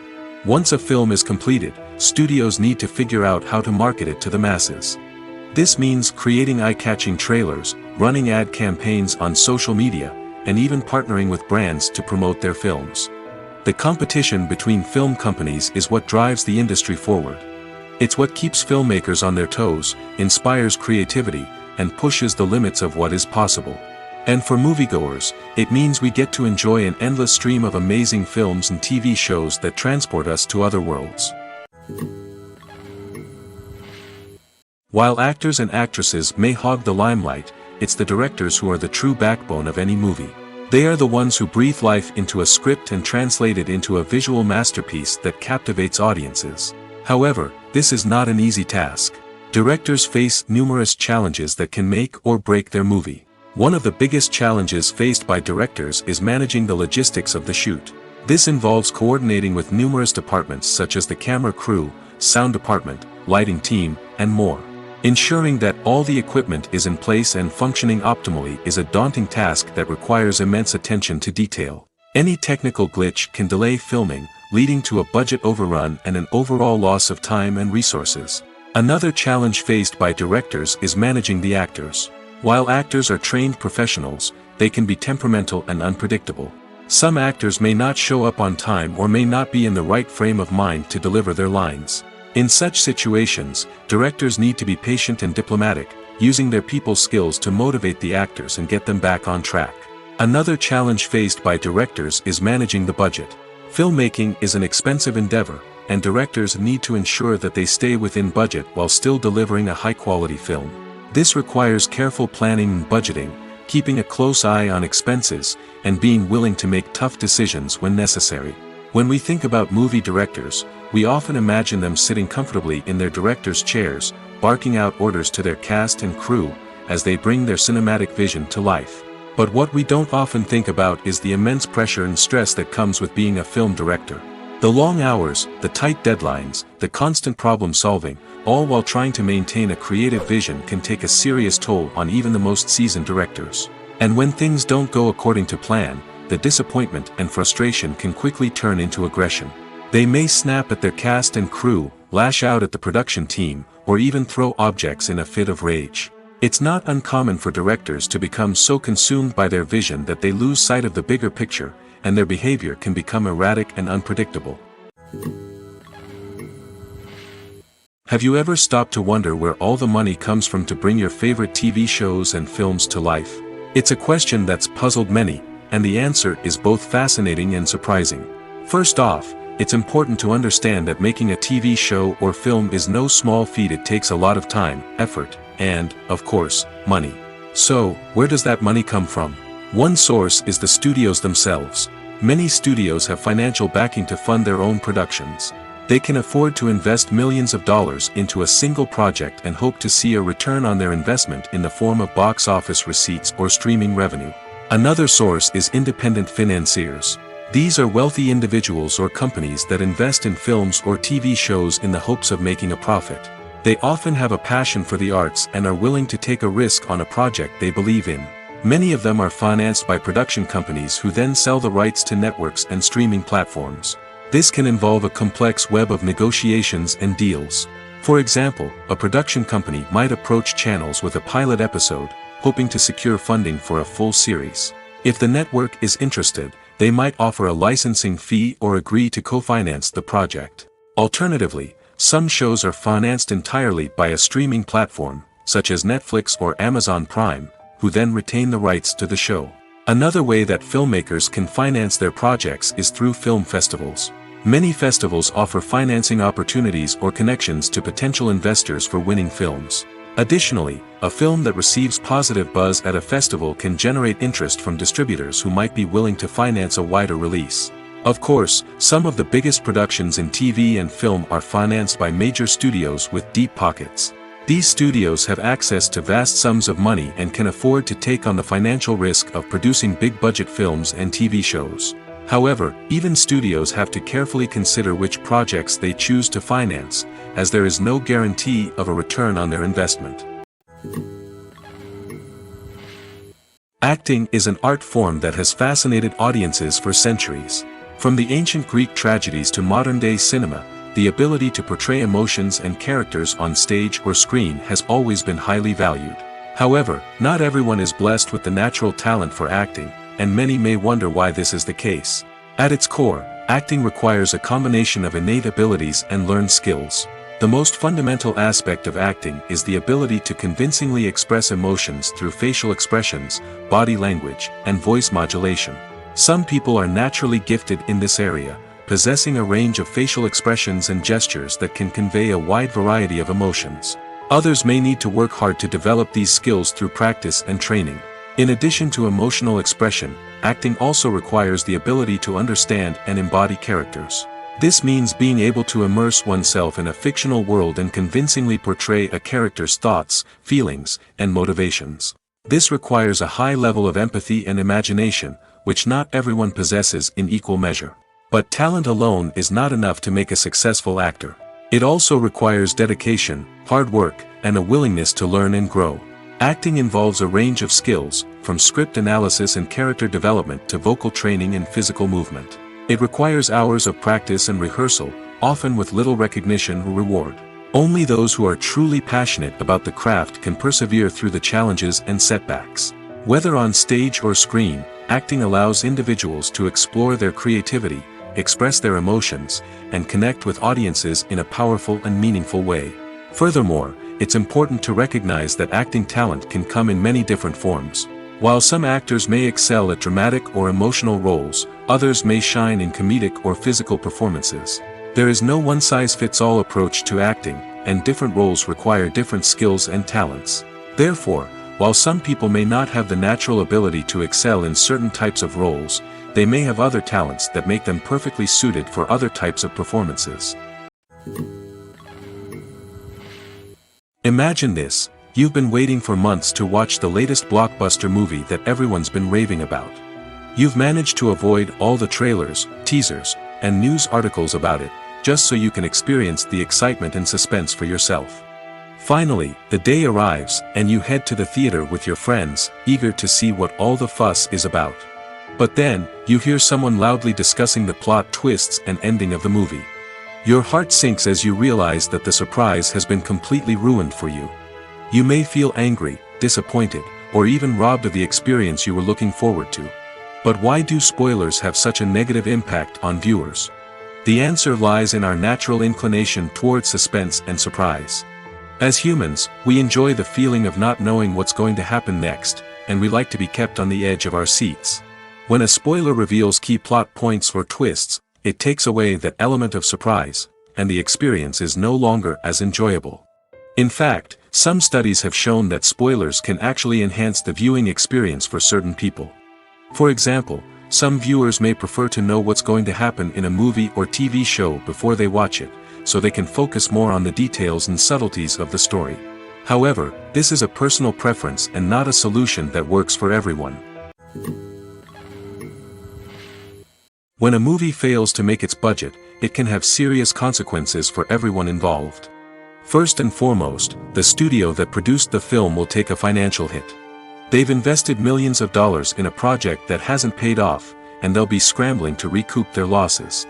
Once a film is completed, studios need to figure out how to market it to the masses. This means creating eye-catching trailers, running ad campaigns on social media, and even partnering with brands to promote their films. The competition between film companies is what drives the industry forward. It's what keeps filmmakers on their toes, inspires creativity, and pushes the limits of what is possible. And for moviegoers, it means we get to enjoy an endless stream of amazing films and TV shows that transport us to other worlds. While actors and actresses may hog the limelight, it's the directors who are the true backbone of any movie. They are the ones who breathe life into a script and translate it into a visual masterpiece that captivates audiences. However, this is not an easy task. Directors face numerous challenges that can make or break their movie. One of the biggest challenges faced by directors is managing the logistics of the shoot. This involves coordinating with numerous departments such as the camera crew, sound department, lighting team, and more. Ensuring that all the equipment is in place and functioning optimally is a daunting task that requires immense attention to detail. Any technical glitch can delay filming, leading to a budget overrun and an overall loss of time and resources. Another challenge faced by directors is managing the actors. While actors are trained professionals, they can be temperamental and unpredictable. Some actors may not show up on time or may not be in the right frame of mind to deliver their lines. In such situations, directors need to be patient and diplomatic, using their people skills to motivate the actors and get them back on track. Another challenge faced by directors is managing the budget. Filmmaking is an expensive endeavor, and directors need to ensure that they stay within budget while still delivering a high-quality film. This requires careful planning and budgeting, keeping a close eye on expenses, and being willing to make tough decisions when necessary. When we think about movie directors, we often imagine them sitting comfortably in their director's chairs, barking out orders to their cast and crew, as they bring their cinematic vision to life. But what we don't often think about is the immense pressure and stress that comes with being a film director. The long hours, the tight deadlines, the constant problem solving, all while trying to maintain a creative vision can take a serious toll on even the most seasoned directors. And when things don't go according to plan, the disappointment and frustration can quickly turn into aggression. They may snap at their cast and crew, lash out at the production team, or even throw objects in a fit of rage. It's not uncommon for directors to become so consumed by their vision that they lose sight of the bigger picture, and their behavior can become erratic and unpredictable. Have you ever stopped to wonder where all the money comes from to bring your favorite TV shows and films to life? It's a question that's puzzled many, and the answer is both fascinating and surprising. First off, it's important to understand that making a TV show or film is no small feat. It takes a lot of time, effort, and, of course, money. So, where does that money come from? One source is the studios themselves. Many studios have financial backing to fund their own productions. They can afford to invest millions of dollars into a single project and hope to see a return on their investment in the form of box office receipts or streaming revenue. Another source is independent financiers. These are wealthy individuals or companies that invest in films or TV shows in the hopes of making a profit. They often have a passion for the arts and are willing to take a risk on a project they believe in. Many of them are financed by production companies who then sell the rights to networks and streaming platforms. This can involve a complex web of negotiations and deals. For example, a production company might approach channels with a pilot episode, hoping to secure funding for a full series. If the network is interested, they might offer a licensing fee or agree to co-finance the project. Alternatively, some shows are financed entirely by a streaming platform, such as Netflix or Amazon Prime, who then retain the rights to the show. Another way that filmmakers can finance their projects is through film festivals. Many festivals offer financing opportunities or connections to potential investors for winning films. Additionally, a film that receives positive buzz at a festival can generate interest from distributors who might be willing to finance a wider release. Of course, some of the biggest productions in TV and film are financed by major studios with deep pockets. These studios have access to vast sums of money and can afford to take on the financial risk of producing big-budget films and TV shows. However, even studios have to carefully consider which projects they choose to finance, as there is no guarantee of a return on their investment. Acting is an art form that has fascinated audiences for centuries. From the ancient Greek tragedies to modern-day cinema, the ability to portray emotions and characters on stage or screen has always been highly valued. However, not everyone is blessed with the natural talent for acting, and many may wonder why this is the case. At its core, acting requires a combination of innate abilities and learned skills. The most fundamental aspect of acting is the ability to convincingly express emotions through facial expressions, body language, and voice modulation. Some people are naturally gifted in this area, possessing a range of facial expressions and gestures that can convey a wide variety of emotions. Others may need to work hard to develop these skills through practice and training. In addition to emotional expression, acting also requires the ability to understand and embody characters. This means being able to immerse oneself in a fictional world and convincingly portray a character's thoughts, feelings, and motivations. This requires a high level of empathy and imagination, which not everyone possesses in equal measure. But talent alone is not enough to make a successful actor. It also requires dedication, hard work, and a willingness to learn and grow. Acting involves a range of skills, from script analysis and character development to vocal training and physical movement. It requires hours of practice and rehearsal, often with little recognition or reward. Only those who are truly passionate about the craft can persevere through the challenges and setbacks. Whether on stage or screen, acting allows individuals to explore their creativity, express their emotions, and connect with audiences in a powerful and meaningful way. Furthermore, it's important to recognize that acting talent can come in many different forms. While some actors may excel at dramatic or emotional roles, others may shine in comedic or physical performances. There is no one-size-fits-all approach to acting, and different roles require different skills and talents. Therefore, while some people may not have the natural ability to excel in certain types of roles, they may have other talents that make them perfectly suited for other types of performances. Imagine this: you've been waiting for months to watch the latest blockbuster movie that everyone's been raving about. You've managed to avoid all the trailers, teasers, and news articles about it, just so you can experience the excitement and suspense for yourself. Finally, the day arrives, and you head to the theater with your friends, eager to see what all the fuss is about. But then, you hear someone loudly discussing the plot twists and ending of the movie. Your heart sinks as you realize that the surprise has been completely ruined for you. You may feel angry, disappointed, or even robbed of the experience you were looking forward to. But why do spoilers have such a negative impact on viewers? The answer lies in our natural inclination toward suspense and surprise. As humans, we enjoy the feeling of not knowing what's going to happen next, and we like to be kept on the edge of our seats. When a spoiler reveals key plot points or twists, it takes away that element of surprise, and the experience is no longer as enjoyable. In fact, some studies have shown that spoilers can actually enhance the viewing experience for certain people. For example, some viewers may prefer to know what's going to happen in a movie or TV show before they watch it, so they can focus more on the details and subtleties of the story. However, this is a personal preference and not a solution that works for everyone. When a movie fails to make its budget, it can have serious consequences for everyone involved. First and foremost, the studio that produced the film will take a financial hit. They've invested millions of dollars in a project that hasn't paid off, and they'll be scrambling to recoup their losses.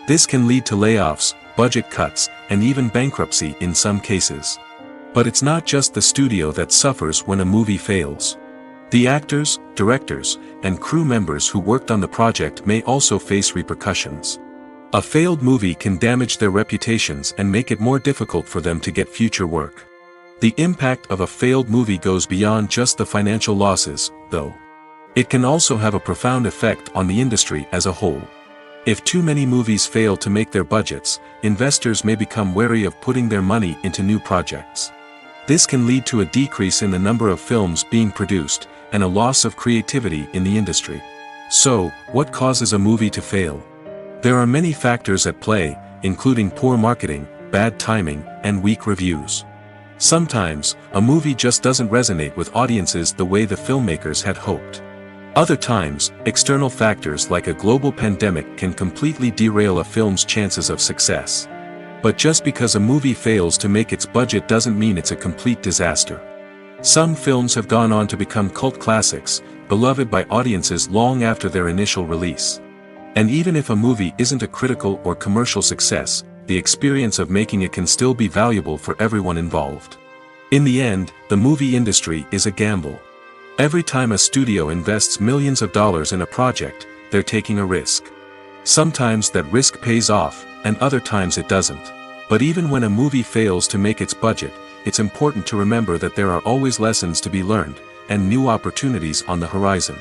This can lead to layoffs, budget cuts, and even bankruptcy in some cases. But it's not just the studio that suffers when a movie fails. The actors, directors, and crew members who worked on the project may also face repercussions. A failed movie can damage their reputations and make it more difficult for them to get future work. The impact of a failed movie goes beyond just the financial losses, though. It can also have a profound effect on the industry as a whole. If too many movies fail to make their budgets, investors may become wary of putting their money into new projects. This can lead to a decrease in the number of films being produced, and a loss of creativity in the industry. So, what causes a movie to fail? There are many factors at play, including poor marketing, bad timing, and weak reviews. Sometimes, a movie just doesn't resonate with audiences the way the filmmakers had hoped. Other times, external factors like a global pandemic can completely derail a film's chances of success. But just because a movie fails to make its budget doesn't mean it's a complete disaster. Some films have gone on to become cult classics, beloved by audiences long after their initial release. And even if a movie isn't a critical or commercial success, the experience of making it can still be valuable for everyone involved. In the end, the movie industry is a gamble. Every time a studio invests millions of dollars in a project, they're taking a risk. Sometimes that risk pays off, and other times it doesn't. But even when a movie fails to make its budget, it's important to remember that there are always lessons to be learned, and new opportunities on the horizon.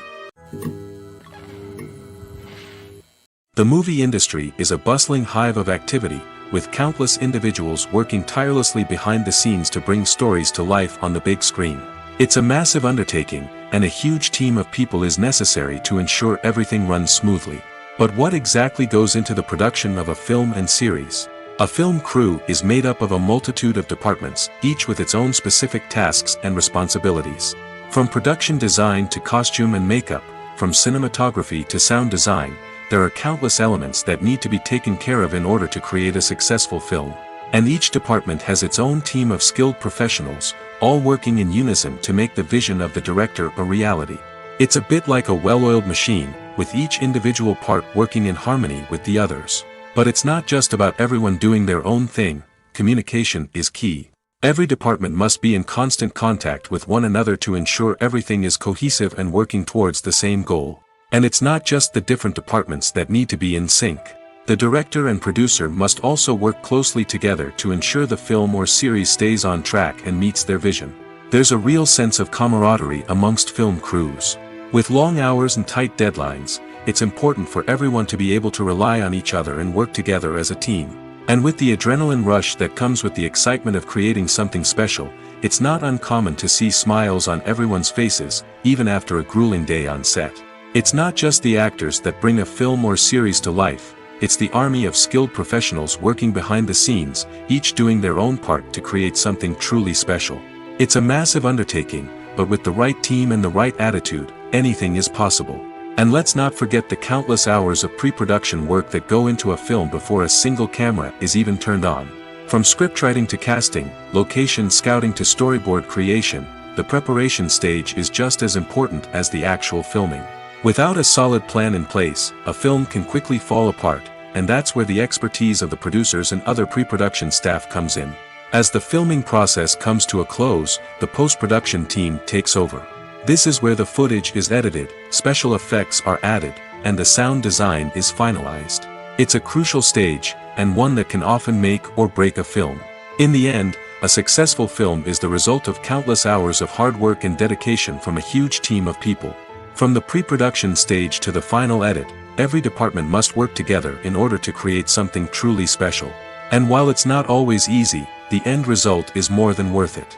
The movie industry is a bustling hive of activity, with countless individuals working tirelessly behind the scenes to bring stories to life on the big screen. It's a massive undertaking, and a huge team of people is necessary to ensure everything runs smoothly. But what exactly goes into the production of a film and series? A film crew is made up of a multitude of departments, each with its own specific tasks and responsibilities. From production design to costume and makeup, from cinematography to sound design, there are countless elements that need to be taken care of in order to create a successful film. And each department has its own team of skilled professionals, all working in unison to make the vision of the director a reality. It's a bit like a well-oiled machine, with each individual part working in harmony with the others. But it's not just about everyone doing their own thing. Communication is key. Every department must be in constant contact with one another to ensure everything is cohesive and working towards the same goal. And it's not just the different departments that need to be in sync. The director and producer must also work closely together to ensure the film or series stays on track and meets their vision. There's a real sense of camaraderie amongst film crews. With long hours and tight deadlines, it's important for everyone to be able to rely on each other and work together as a team. And with the adrenaline rush that comes with the excitement of creating something special, it's not uncommon to see smiles on everyone's faces, even after a grueling day on set. It's not just the actors that bring a film or series to life, it's the army of skilled professionals working behind the scenes, each doing their own part to create something truly special. It's a massive undertaking, but with the right team and the right attitude, anything is possible. And let's not forget the countless hours of pre-production work that go into a film before a single camera is even turned on. From scriptwriting to casting, location scouting to storyboard creation, the preparation stage is just as important as the actual filming. Without a solid plan in place, a film can quickly fall apart, and that's where the expertise of the producers and other pre-production staff comes in. As the filming process comes to a close, the post-production team takes over. This is where the footage is edited, special effects are added, and the sound design is finalized. It's a crucial stage, and one that can often make or break a film. In the end, a successful film is the result of countless hours of hard work and dedication from a huge team of people. From the pre-production stage to the final edit, every department must work together in order to create something truly special. And while it's not always easy, the end result is more than worth it.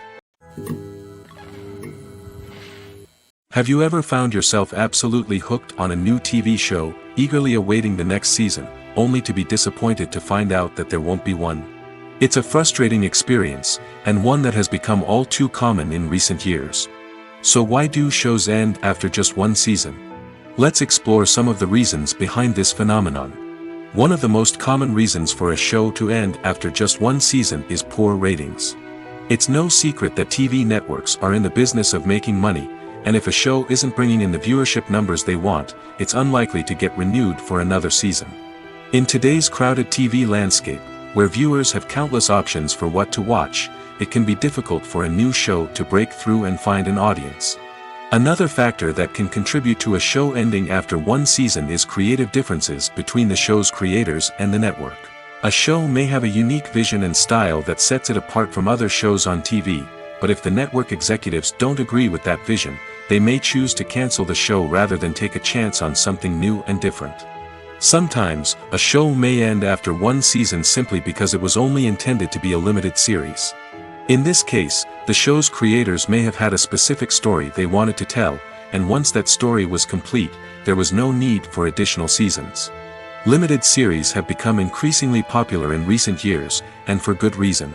Have you ever found yourself absolutely hooked on a new TV show, eagerly awaiting the next season, only to be disappointed to find out that there won't be one? It's a frustrating experience, and one that has become all too common in recent years. So why do shows end after just one season? Let's explore some of the reasons behind this phenomenon. One of the most common reasons for a show to end after just one season is poor ratings. It's no secret that TV networks are in the business of making money, and if a show isn't bringing in the viewership numbers they want, it's unlikely to get renewed for another season. In today's crowded TV landscape, where viewers have countless options for what to watch, it can be difficult for a new show to break through and find an audience. Another factor that can contribute to a show ending after one season is creative differences between the show's creators and the network. A show may have a unique vision and style that sets it apart from other shows on TV, but if the network executives don't agree with that vision, they may choose to cancel the show rather than take a chance on something new and different. Sometimes, a show may end after one season simply because it was only intended to be a limited series. In this case, the show's creators may have had a specific story they wanted to tell, and once that story was complete, there was no need for additional seasons. Limited series have become increasingly popular in recent years, and for good reason.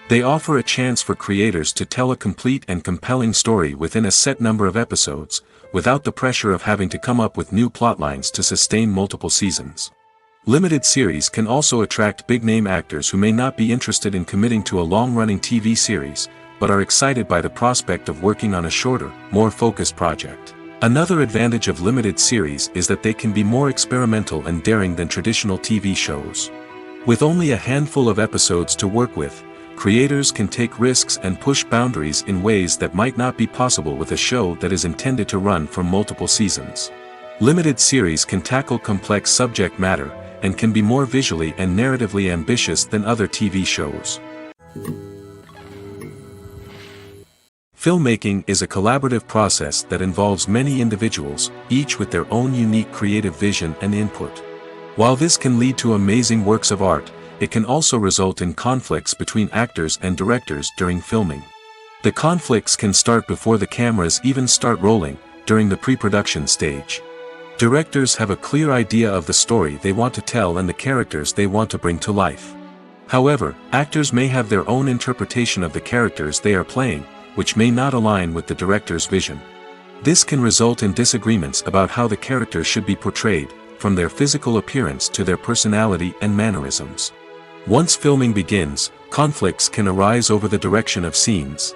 They offer a chance for creators to tell a complete and compelling story within a set number of episodes, without the pressure of having to come up with new plotlines to sustain multiple seasons. Limited series can also attract big-name actors who may not be interested in committing to a long-running TV series, but are excited by the prospect of working on a shorter, more focused project. Another advantage of limited series is that they can be more experimental and daring than traditional TV shows. With only a handful of episodes to work with, creators can take risks and push boundaries in ways that might not be possible with a show that is intended to run for multiple seasons. Limited series can tackle complex subject matter, and can be more visually and narratively ambitious than other TV shows. Filmmaking is a collaborative process that involves many individuals, each with their own unique creative vision and input. While this can lead to amazing works of art, it can also result in conflicts between actors and directors during filming. The conflicts can start before the cameras even start rolling, during the pre-production stage. Directors have a clear idea of the story they want to tell and the characters they want to bring to life. However, actors may have their own interpretation of the characters they are playing, which may not align with the director's vision. This can result in disagreements about how the character should be portrayed, from their physical appearance to their personality and mannerisms. Once filming begins, conflicts can arise over the direction of scenes.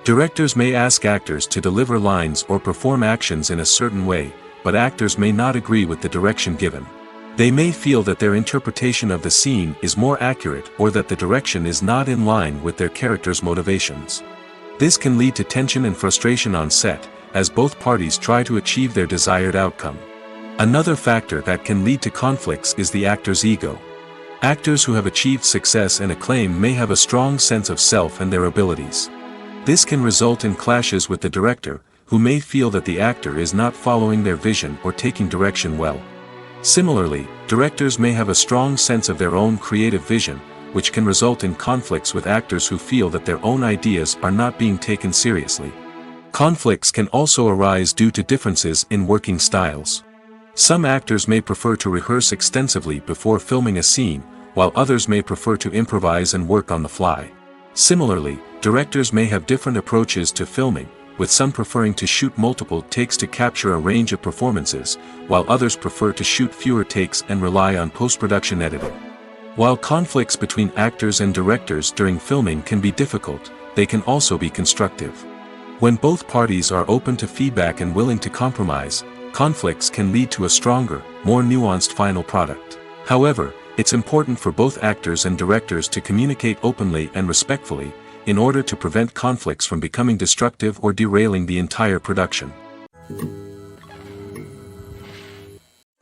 Directors may ask actors to deliver lines or perform actions in a certain way, but actors may not agree with the direction given. They may feel that their interpretation of the scene is more accurate or that the direction is not in line with their character's motivations. This can lead to tension and frustration on set, as both parties try to achieve their desired outcome. Another factor that can lead to conflicts is the actor's ego. Actors who have achieved success and acclaim may have a strong sense of self and their abilities. This can result in clashes with the director, who may feel that the actor is not following their vision or taking direction well. Similarly, directors may have a strong sense of their own creative vision, which can result in conflicts with actors who feel that their own ideas are not being taken seriously. Conflicts can also arise due to differences in working styles. Some actors may prefer to rehearse extensively before filming a scene, while others may prefer to improvise and work on the fly. Similarly, directors may have different approaches to filming, with some preferring to shoot multiple takes to capture a range of performances, while others prefer to shoot fewer takes and rely on post-production editing. While conflicts between actors and directors during filming can be difficult, they can also be constructive. When both parties are open to feedback and willing to compromise, conflicts can lead to a stronger, more nuanced final product. However, it's important for both actors and directors to communicate openly and respectfully, in order to prevent conflicts from becoming destructive or derailing the entire production.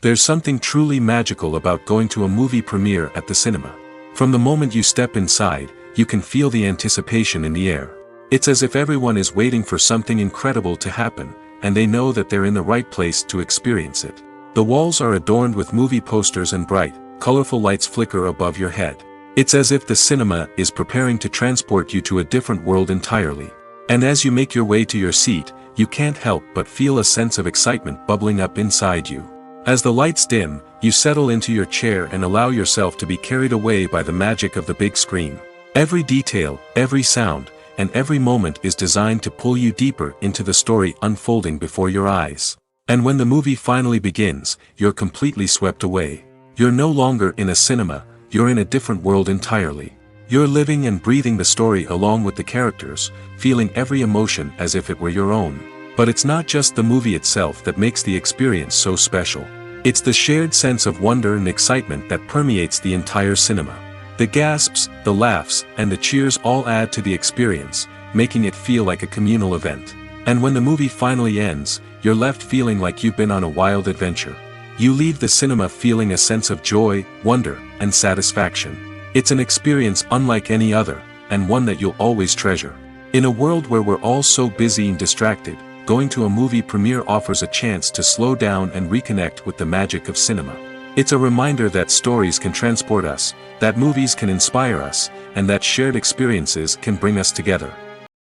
There's something truly magical about going to a movie premiere at the cinema. From the moment you step inside, you can feel the anticipation in the air. It's as if everyone is waiting for something incredible to happen, and they know that they're in the right place to experience it. The walls are adorned with movie posters and bright, colorful lights flicker above your head. It's as if the cinema is preparing to transport you to a different world entirely. And as you make your way to your seat, you can't help but feel a sense of excitement bubbling up inside you. As the lights dim, you settle into your chair and allow yourself to be carried away by the magic of the big screen. Every detail, every sound, and every moment is designed to pull you deeper into the story unfolding before your eyes. And when the movie finally begins, you're completely swept away. You're no longer in a cinema, you're in a different world entirely. You're living and breathing the story along with the characters, feeling every emotion as if it were your own. But it's not just the movie itself that makes the experience so special. It's the shared sense of wonder and excitement that permeates the entire cinema. The gasps, the laughs, and the cheers all add to the experience, making it feel like a communal event. And when the movie finally ends, you're left feeling like you've been on a wild adventure. You leave the cinema feeling a sense of joy, wonder, and satisfaction. It's an experience unlike any other, and one that you'll always treasure. In a world where we're all so busy and distracted, going to a movie premiere offers a chance to slow down and reconnect with the magic of cinema. It's a reminder that stories can transport us, that movies can inspire us, and that shared experiences can bring us together.